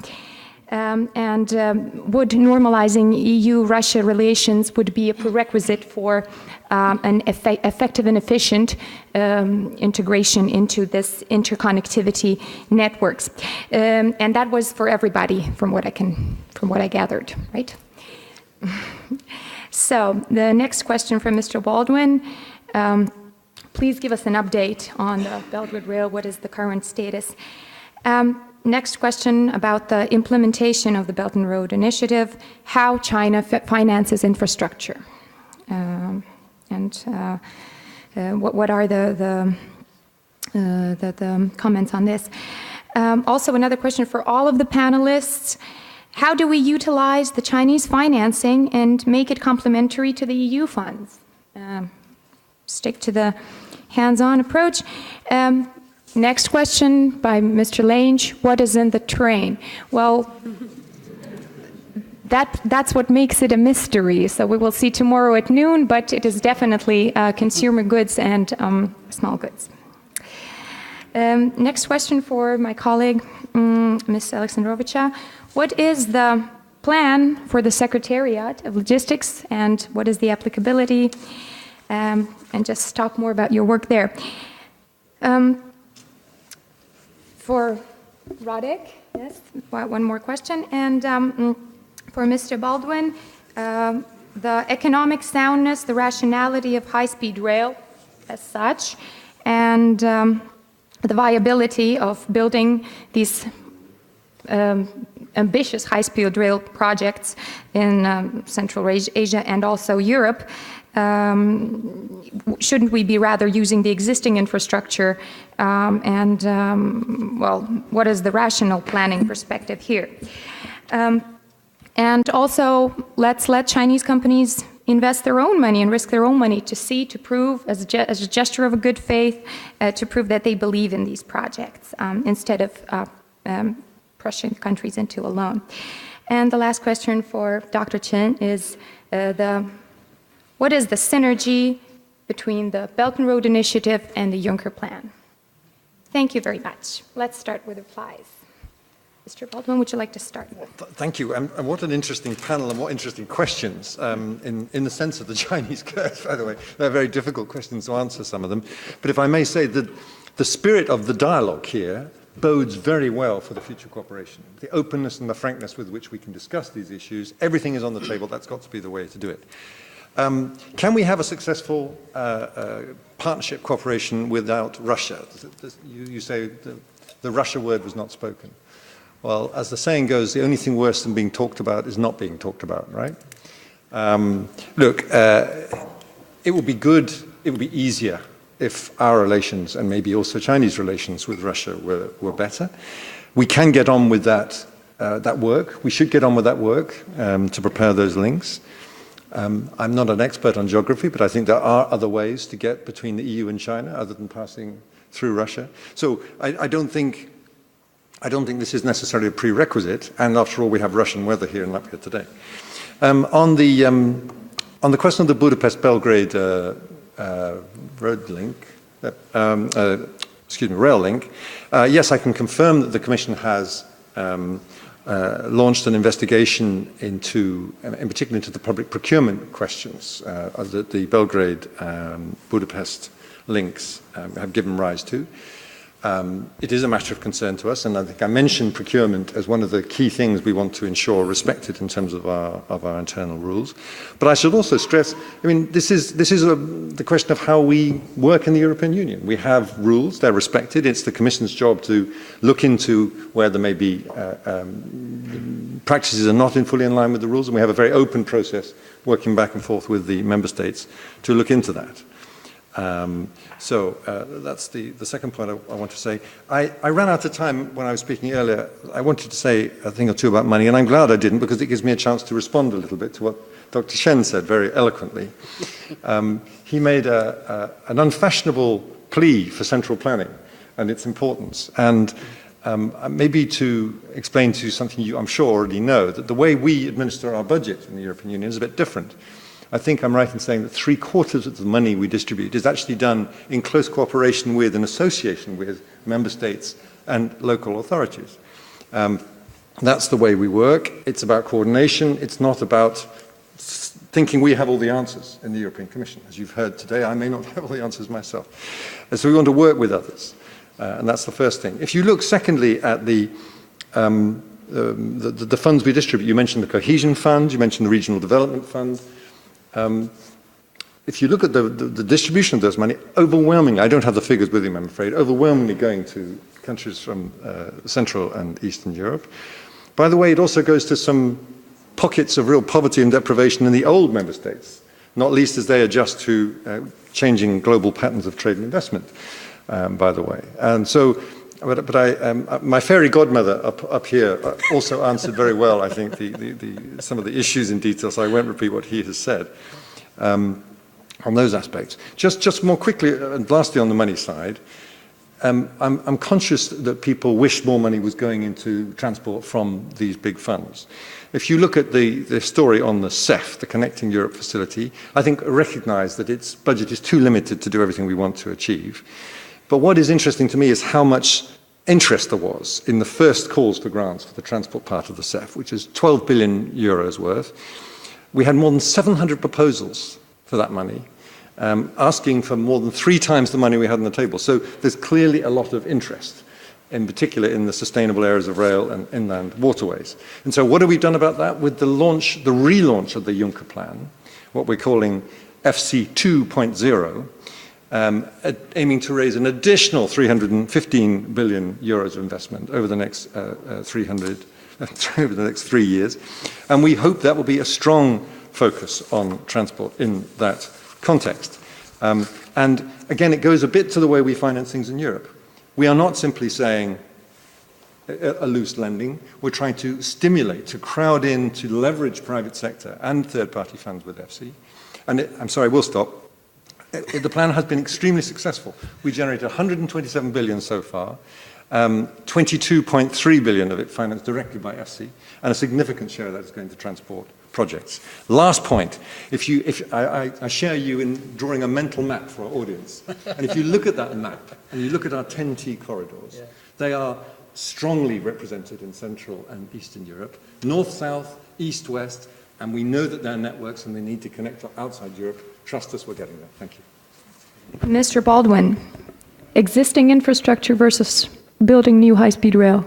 Would normalizing EU-Russia relations would be a prerequisite for an effective and efficient integration into this interconnectivity networks? And that was for everybody, from what I gathered, right? So the next question from Mr. Baldwin. Please give us an update on the Belgrade Rail. What is the current status? Next question about the implementation of the Belt and Road Initiative, how China finances infrastructure, and what are the comments on this. Also another question for all of the panelists, how do we utilize the Chinese financing and make it complementary to the EU funds? Stick to the hands-on approach. Next question by Mr. Lange, what is in the train? Well, that's what makes it a mystery. So we will see tomorrow at noon, but it is definitely consumer goods and small goods. Next question for my colleague, Ms. Alexandrovica. What is the plan for the Secretariat of Logistics and what is the applicability? And just talk more about your work there. For Radek, yes, one more question. And for Mr. Baldwin, the economic soundness, the rationality of high-speed rail as such, and the viability of building these ambitious high-speed rail projects in Central Asia and also Europe. Shouldn't we be rather using the existing infrastructure well, what is the rational planning perspective here? And also, let's let Chinese companies invest their own money and risk their own money to prove, as a gesture of a good faith, to prove that they believe in these projects instead of pressuring countries into a loan. And the last question for Dr. Chen is what is the synergy between the Belt and Road Initiative and the Juncker Plan? Thank you very much. Let's start with replies. Mr. Baldwin, would you like to start? Well, thank you. And what an interesting panel and what interesting questions in the sense of the Chinese curse, by the way. They're very difficult questions to answer, some of them. But if I may say that the spirit of the dialogue here bodes very well for the future cooperation. The openness and the frankness with which we can discuss these issues, everything is on the table. That's got to be the way to do it. Can we have a successful partnership cooperation without Russia? You say the Russia word was not spoken. Well, as the saying goes, the only thing worse than being talked about is not being talked about, right? Look, it would be good, it would be easier if our relations, and maybe also Chinese relations with Russia, were better. We can get on with that work. We should get on with that work to prepare those links. I'm not an expert on geography, but I think there are other ways to get between the EU and China other than passing through Russia. So I don't think this is necessarily a prerequisite, and after all, we have Russian weather here in Latvia today. On the question of the Budapest-Belgrade road link, rail link, yes, I can confirm that the Commission has launched an investigation into, in particular, into the public procurement questions that the Belgrade-Budapest links have given rise to. It is a matter of concern to us, and I think I mentioned procurement as one of the key things we want to ensure respected in terms of our internal rules. But I should also stress, I mean, this is the question of how we work in the European Union. We have rules, they're respected. It's the Commission's job to look into where there may be practices are not fully in line with the rules, and we have a very open process working back and forth with the member states to look into that. So that's the second point I want to say. I ran out of time when I was speaking earlier. I wanted to say a thing or two about money, and I'm glad I didn't, because it gives me a chance to respond a little bit to what Dr. Shen said very eloquently. He made an unfashionable plea for central planning and its importance. And maybe to explain to you something you, I'm sure, already know, that the way we administer our budget in the European Union is a bit different. I think I'm right in saying that 3/4 of the money we distribute is actually done in close cooperation with and association with member states and local authorities. That's the way we work. It's about coordination. It's not about thinking we have all the answers in the European Commission. As you've heard today, I may not have all the answers myself. And so we want to work with others. And that's the first thing. If you look, secondly, at the funds we distribute, you mentioned the Cohesion Fund, you mentioned the Regional Development Fund. If you look at the distribution of those money, overwhelmingly, I don't have the figures with him, I'm afraid, overwhelmingly going to countries from Central and Eastern Europe. By the way, it also goes to some pockets of real poverty and deprivation in the old member states, not least as they adjust to changing global patterns of trade and investment, by the way. And so, my fairy godmother up here also answered very well, I think, some of the issues in detail, so I won't repeat what he has said on those aspects. Just more quickly, and lastly on the money side, I'm conscious that people wish more money was going into transport from these big funds. If you look at the story on the CEF, the Connecting Europe facility, I think recognise that its budget is too limited to do everything we want to achieve. But what is interesting to me is how much interest there was in the first calls for grants for the transport part of the CEF, which is 12 billion euros worth. We had more than 700 proposals for that money, asking for more than 3 times the money we had on the table. So there's clearly a lot of interest, in particular in the sustainable areas of rail and inland waterways. And so what have we done about that? With the relaunch of the Juncker plan, what we're calling FC 2.0, aiming to raise an additional 315 billion euros of investment over the next 3 years. And we hope that will be a strong focus on transport in that context. And again, it goes a bit to the way we finance things in Europe. We are not simply saying a loose lending. We're trying to stimulate, to crowd in, to leverage private sector and third-party funds with FC. And I'm sorry, we'll stop. The plan has been extremely successful. We generated 127 billion so far, 22.3 billion of it financed directly by FC, and a significant share of that is going to transport projects. Last point, I share you in drawing a mental map for our audience. And if you look at that map, and you look at our 10T corridors, they are strongly represented in Central and Eastern Europe, north-south, east-west, and we know that they're networks and they need to connect to outside Europe. Trust us, we're getting there. Thank you. Mr. Baldwin, existing infrastructure versus building new high-speed rail.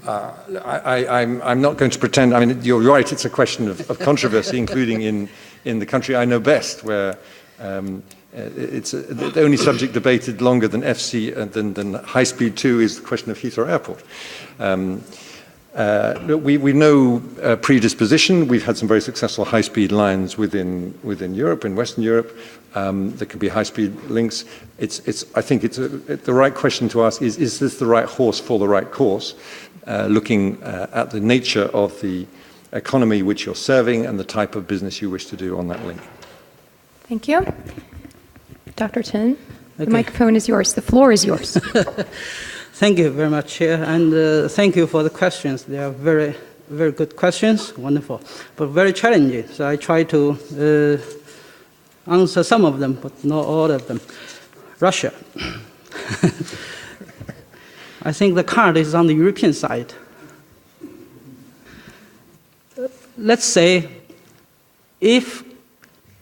I'm not going to pretend, I mean, you're right, it's a question of controversy, including in the country I know best, where it's the only subject debated longer than than High Speed 2 is the question of Heathrow Airport. We know predisposition. We've had some very successful high-speed lines within Europe, in Western Europe. There can be high-speed links. I think the right question to ask is this the right horse for the right course? Looking at the nature of the economy which you're serving and the type of business you wish to do on that link. Thank you. Dr. Chen, the microphone is yours. The floor is yours. Thank you very much, Chair, and thank you for the questions. They are very, very good questions, wonderful, but very challenging. So I try to answer some of them, but not all of them. Russia. I think the card is on the European side. Let's say if,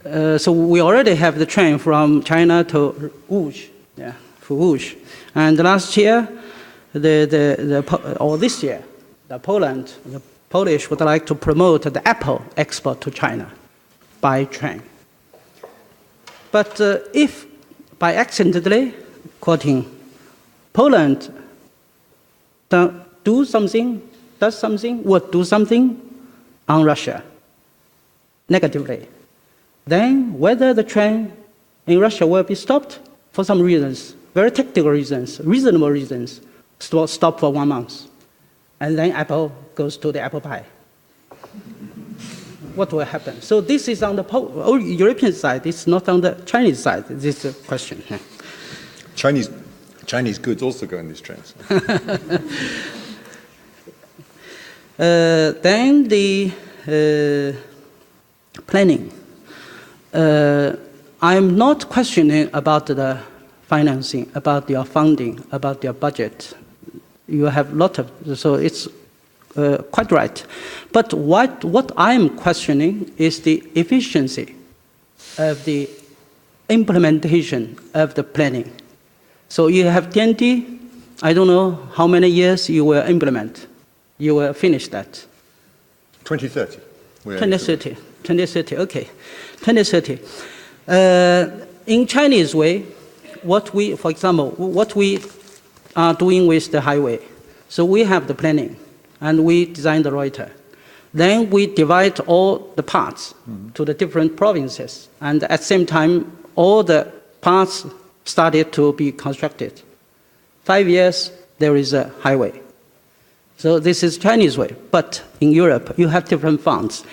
so we already have the train from China to Łódź, for Łódź. And last year, or this year, the Polish would like to promote the Apple export to China by train. But if by accidentally, quoting, Poland does something on Russia negatively, then whether the train in Russia will be stopped for some reasons, very technical reasons, reasonable reasons, stop for 1 month, and then Apple goes to the apple pie. What will happen? So this is on the European side. It's not on the Chinese side. This is a question. Chinese goods also go in these trains. Then the planning. I'm not questioning about the financing, about your funding, about your budget. You have a lot of, so it's quite right. But what I'm questioning is the efficiency of the implementation of the planning. So you have TNT, I don't know how many years you will implement. You will finish that. 2030. 2030, okay. 2030. In Chinese way, for example, what we are doing with the highway. So we have the planning, and we design the rotor. Then we divide all the parts to the different provinces, and at the same time, all the parts started to be constructed. 5 years, there is a highway. So this is Chinese way, but in Europe, you have different funds.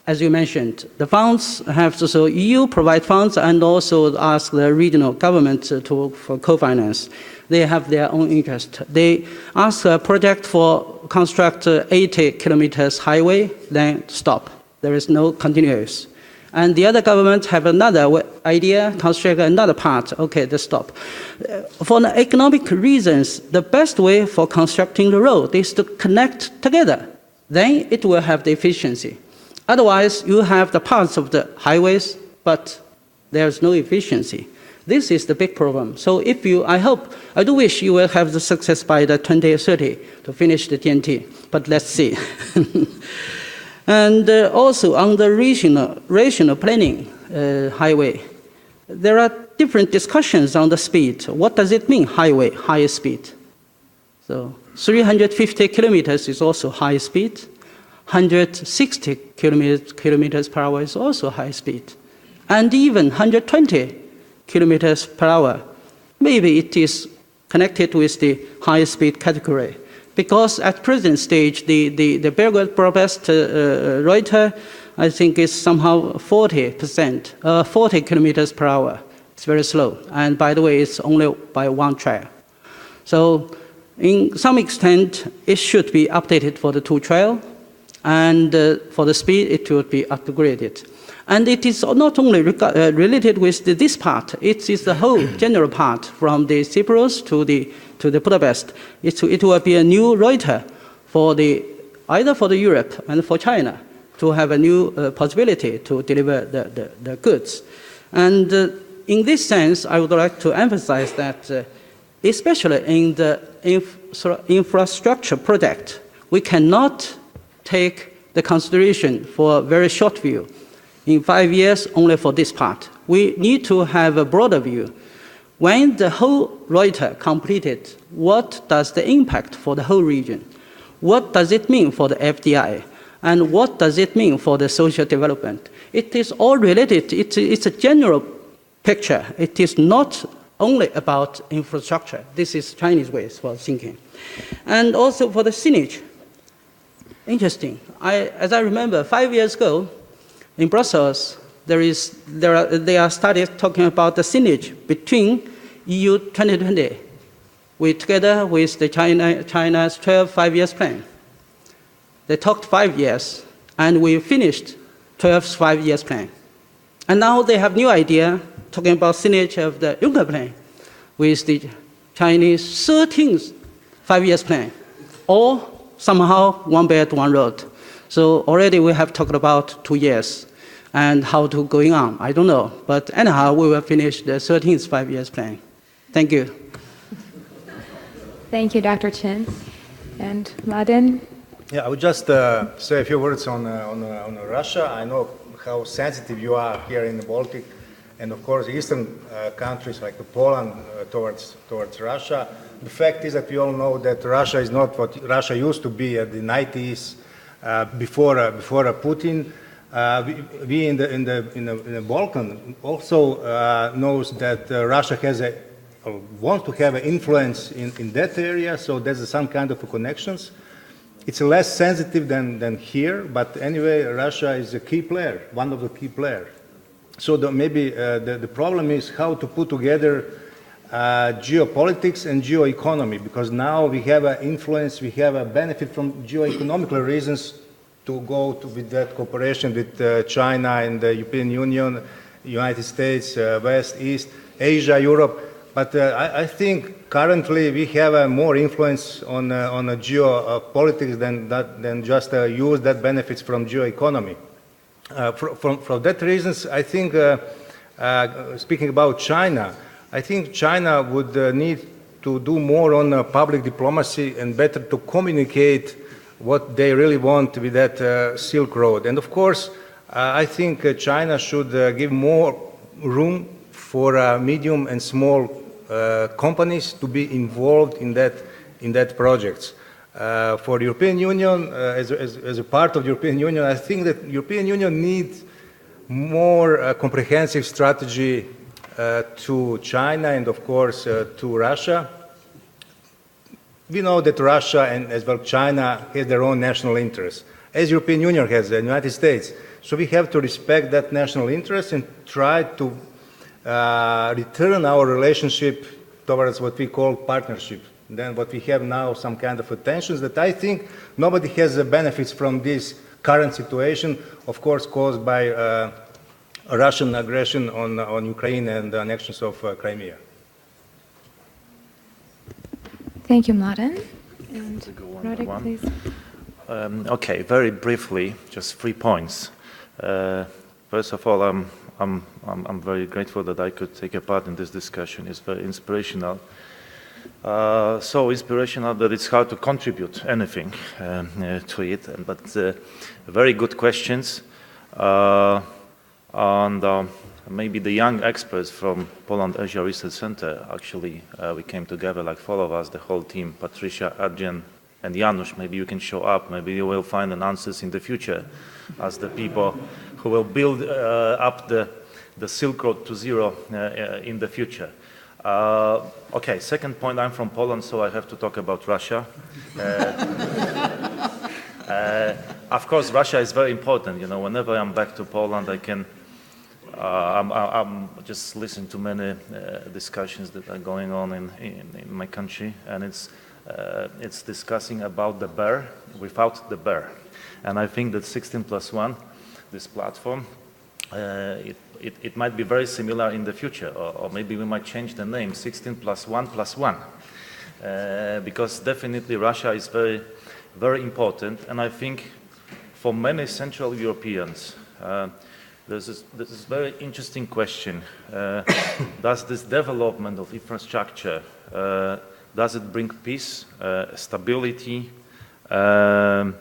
As you mentioned, the funds have to, so EU provide funds and also ask the regional government for co-finance. They have their own interest. They ask a project for construct 80 kilometers highway, then stop. There is no continuous. And the other government have another idea, construct another part. Okay, they stop. For the economic reasons, the best way for constructing the road is to connect together. Then it will have the efficiency. Otherwise, you have the parts of the highways, but there's no efficiency. This is the big problem. So if you, I do wish you will have the success by the 2030 to finish the TNT, but let's see. And also on the regional planning highway, there are different discussions on the speed. What does it mean, highway, high speed? So 350 kilometers is also high speed. 160 kilometers per hour is also high speed. And even 120 kilometers per hour, maybe it is connected with the high speed category. Because at present stage, the Belgrade-Budapest rotor, I think is somehow 40%, 40 kilometers per hour. It's very slow. And by the way, it's only by one trail. So in some extent, it should be updated for the two trail. And for the speed, it would be upgraded. And it is not only related with this part, it is the whole general part from the Cyprus to the Budapest. It will be a new rotor for either for the Europe and for China to have a new possibility to deliver the goods. And in this sense, I would like to emphasize that especially in the infrastructure project, we cannot take the consideration for a very short view. in 5 years only for this part. We need to have a broader view. When the whole ROITER completed, what does the impact for the whole region? What does it mean for the FDI? And what does it mean for the social development? It is all related. It's a general picture. It is not only about infrastructure. This is Chinese ways for thinking. And also for the synergy. Interesting. As I remember, 5 years ago, in Brussels, there are studies talking about the synergy between EU 2020, together with the China's 12 5-year plan. They talked 5 years, and we finished 12 5-year plan. And now they have new idea talking about synergy of the Juncker plan with the Chinese 13th 5-year plan, or somehow one belt, one road. So already we have talked about 2 years. And how to going on, I don't know. But anyhow, we will finish the 13th 5-year plan. Thank you. Thank you, Dr. Chen. And Mladen? Yeah, I would just say a few words on Russia. I know how sensitive you are here in the Baltic, and of course, eastern countries like Poland towards Russia. The fact is that we all know that Russia is not what Russia used to be at the 90s before Putin. We in the Balkan also knows that Russia has wants to have an influence in that area, so there's some kind of connections. It's less sensitive than here, but anyway, Russia is a key player, one of the key players. So maybe the problem is how to put together geopolitics and geoeconomy, because now we have an influence, we have a benefit from geoeconomical reasons to go with that cooperation with China and the European Union, United States, West, East, Asia, Europe. But I think currently we have more influence on geopolitics than just use that benefits from geoeconomy. For that reasons, I think, speaking about China, I think China would need to do more on public diplomacy and better to communicate what they really want with that Silk Road. And of course, I think China should give more room for medium and small companies to be involved in that projects. For the European Union, as a part of the European Union, I think that European Union needs more comprehensive strategy to China and of course to Russia. We know that Russia and as well China have their own national interests, as European Union has, the United States. So we have to respect that national interest and try to return our relationship towards what we call partnership. Then what we have now, some kind of tensions that I think nobody has benefits from this current situation, of course caused by Russian aggression on Ukraine and the annexions of Crimea. Thank you, Mladen. And Radek, please. Okay, very briefly, just 3 points. First of all, I'm very grateful that I could take a part in this discussion. It's very inspirational. So inspirational that it's hard to contribute anything to it. But very good questions. And maybe the young experts from Poland Asia Research Center, actually, we came together, like 4 of us, the whole team, Patricia, Adrian, and Janusz. Maybe you can show up. Maybe you will find an answers in the future as the people who will build up the Silk Road to zero in the future. Okay, second point, I'm from Poland, so I have to talk about Russia. Of course, Russia is very important. You know, whenever I'm back to Poland, I can I'm just listening to many discussions that are going on in my country, and it's discussing about the bear without the bear. And I think that 16+1, this platform, it might be very similar in the future, or maybe we might change the name 16+1+1, because definitely Russia is very, very important, and I think for many Central Europeans, this is very interesting question. Does this development of infrastructure, does it bring peace, stability, and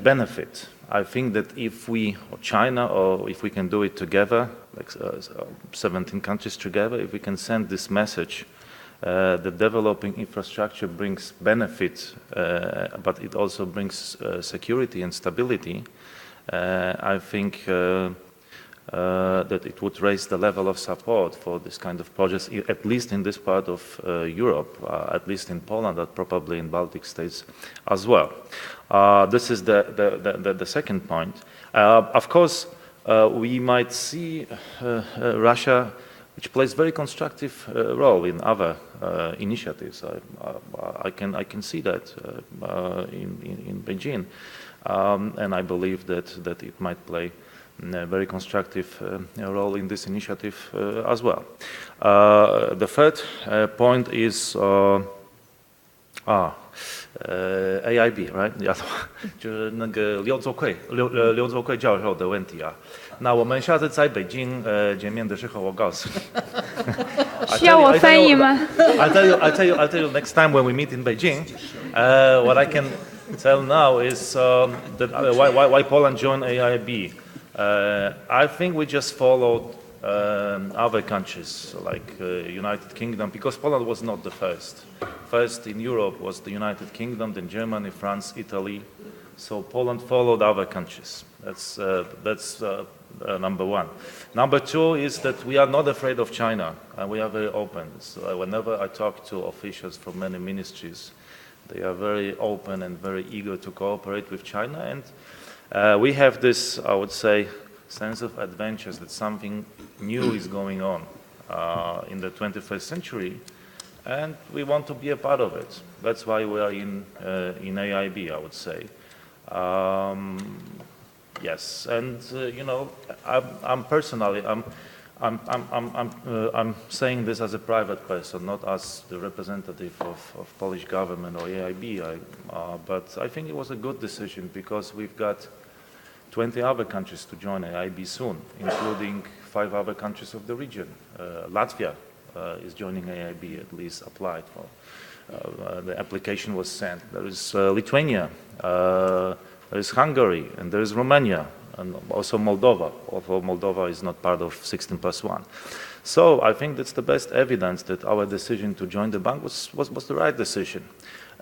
benefit? I think that if we, or China, or if we can do it together, like 17 countries together, if we can send this message that developing infrastructure brings benefits, but it also brings security and stability, I think that it would raise the level of support for this kind of projects, at least in this part of Europe, at least in Poland, but probably in Baltic states as well. This is the second point. Of course, we might see Russia, which plays very constructive role in other initiatives. I can see that in Beijing, and I believe that it might play a very constructive role in this initiative as well. The third point is AIB, right? 就是那个刘作贵教授的问题啊。那我们下次在北京见面的时候，我告诉你。需要我翻译吗？ I'll tell you next time when we meet in Beijing. What I can tell now is that why Poland joined AIB. I think we just followed other countries like United Kingdom, because Poland was not the first. First in Europe was the United Kingdom, then Germany, France, Italy. So Poland followed other countries. That's number one. Number two is that we are not afraid of China, and we are very open. So whenever I talk to officials from many ministries, they are very open and very eager to cooperate with China. And we have this, I would say, sense of adventures that something new is going on in the 21st century, and we want to be a part of it. That's why we are in AIB, I would say. Yes, and you know, I'm personally, I'm saying this as a private person, not as the representative of Polish government or AIB. But I think it was a good decision, because we've got 20 other countries to join AIB soon, including 5 other countries of the region. Latvia is joining AIB, at least applied for. The application was sent. There is Lithuania, there is Hungary, and there is Romania, and also Moldova, although Moldova is not part of 16+1. So I think that's the best evidence that our decision to join the bank was the right decision.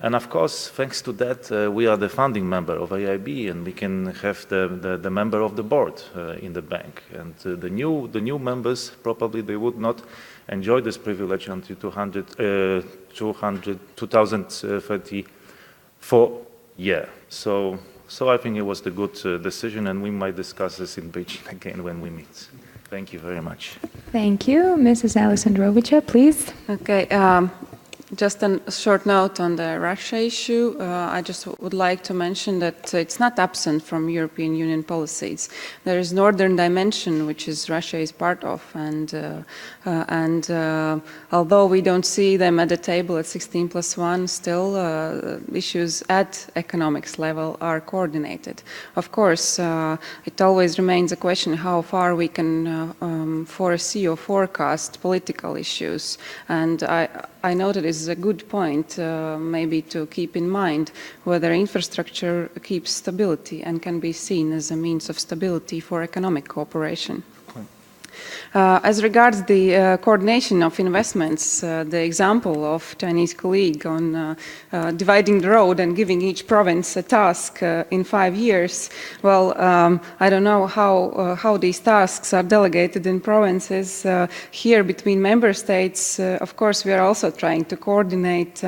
And of course, thanks to that, we are the founding member of AIB, and we can have the member of the board in the bank. And the new members, probably they would not enjoy this privilege until 2034 year. So I think it was the good decision, and we might discuss this in Beijing again when we meet. Thank you very much. Thank you. Mrs. Alexandrovica, please. Okay. Just a short note on the Russia issue. I just would like to mention that it's not absent from European Union policies. There is Northern Dimension, which Russia is part of, and although we don't see them at the table at 16+1, still issues at economics level are coordinated. Of course, it always remains a question how far we can foresee or forecast political issues, and I know that is a good point, maybe to keep in mind whether infrastructure keeps stability and can be seen as a means of stability for economic cooperation. As regards the coordination of investments, the example of Chinese colleague on dividing the road and giving each province a task in 5 years, well, I don't know how these tasks are delegated in provinces. Here between member states, of course, we are also trying to coordinate.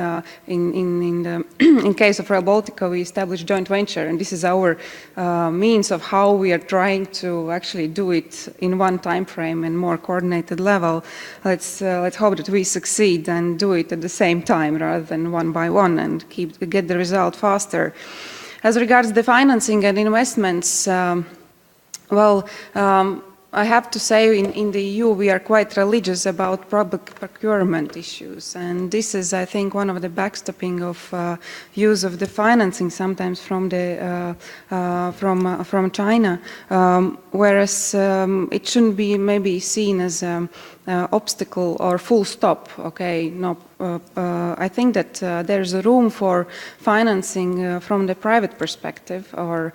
In case of Rail Baltica, we established joint venture, and this is our means of how we are trying to actually do it in one time frame and more coordinated level. Let's hope that we succeed and do it at the same time rather than one by one, and get the result faster. As regards the financing and investments, I have to say in the EU we are quite religious about public procurement issues, and this is, I think, one of the backstopping of use of the financing sometimes from China, whereas it shouldn't be maybe seen as obstacle or full stop. Okay, no. I think that there's a room for financing from the private perspective, or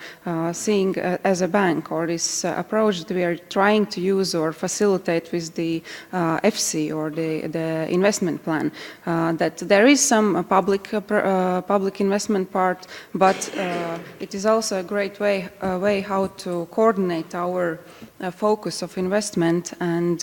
seeing as a bank, or this approach that we are trying to use or facilitate with the FC or the investment plan. That there is some public investment part, but it is also a great way how to coordinate our focus of investment and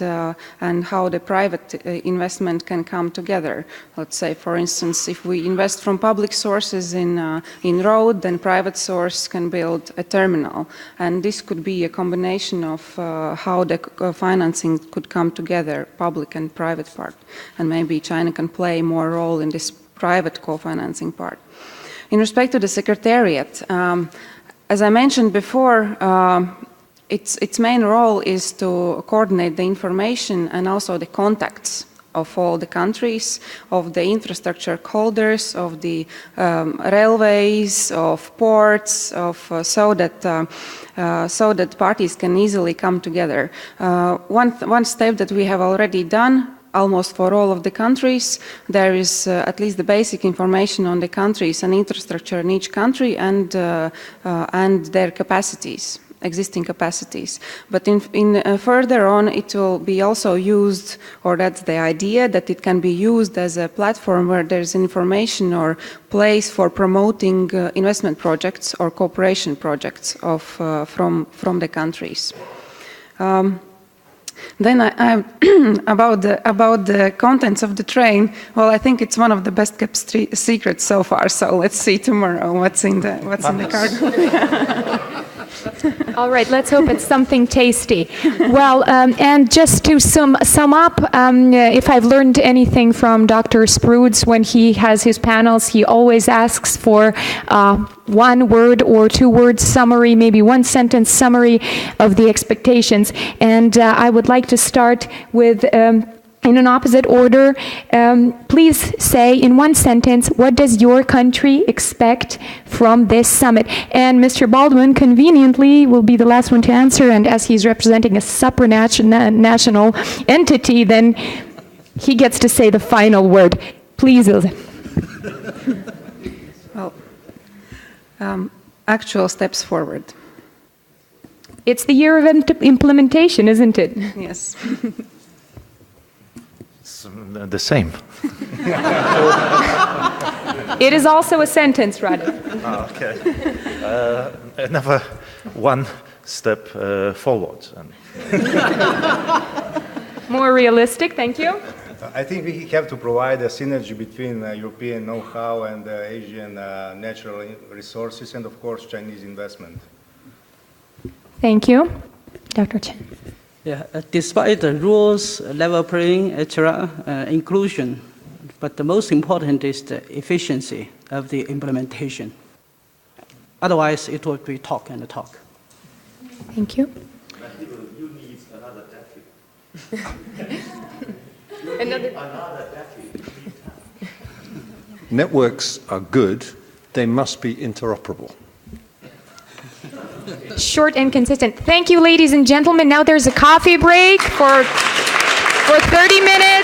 how the private investment can come together. Let's say, for instance, if we invest from public sources in road, then private source can build a terminal, and this could be a combination of how the financing could come together, public and private part, and maybe China can play more role in this private co-financing part. In respect to the Secretariat, as I mentioned before, its main role is to coordinate the information and also the contacts of all the countries, of the infrastructure holders, of the railways, of ports, so that parties can easily come together. One step that we have already done, almost for all of the countries, there is at least the basic information on the countries and infrastructure in each country and their capacities, existing capacities. But further on, it will be also used, or that's the idea, that it can be used as a platform where there's information or place for promoting investment projects or cooperation projects from the countries. Then about the contents of the train. Well, I think it's one of the best kept secrets so far. So let's see tomorrow what's in the cargo. All right, let's hope it's something tasty. Well, and just to sum up, if I've learned anything from Dr. Spruds, when he has his panels, he always asks for one word or two word summary, maybe one sentence summary of the expectations. And I would like to start with in an opposite order. Please say in one sentence, what does your country expect from this summit? And Mr. Baldwin conveniently will be the last one to answer, and as he's representing a supranational entity, then he gets to say the final word. Please, Ilse. Well, actual steps forward. It's the year of implementation, isn't it? Yes. The same. It is also a sentence, Rade. Okay. Another one step forward. More realistic, thank you. I think we have to provide a synergy between European know-how and Asian natural resources and, of course, Chinese investment. Thank you. Dr. Chen. Yeah, despite the rules, level playing, etc., inclusion, but the most important is the efficiency of the implementation. Otherwise, it will be talk and talk. Thank you. You need another decade. Another decade. Networks are good. They must be interoperable. Short and consistent. Thank you, ladies and gentlemen. Now there's a coffee break for 30 minutes.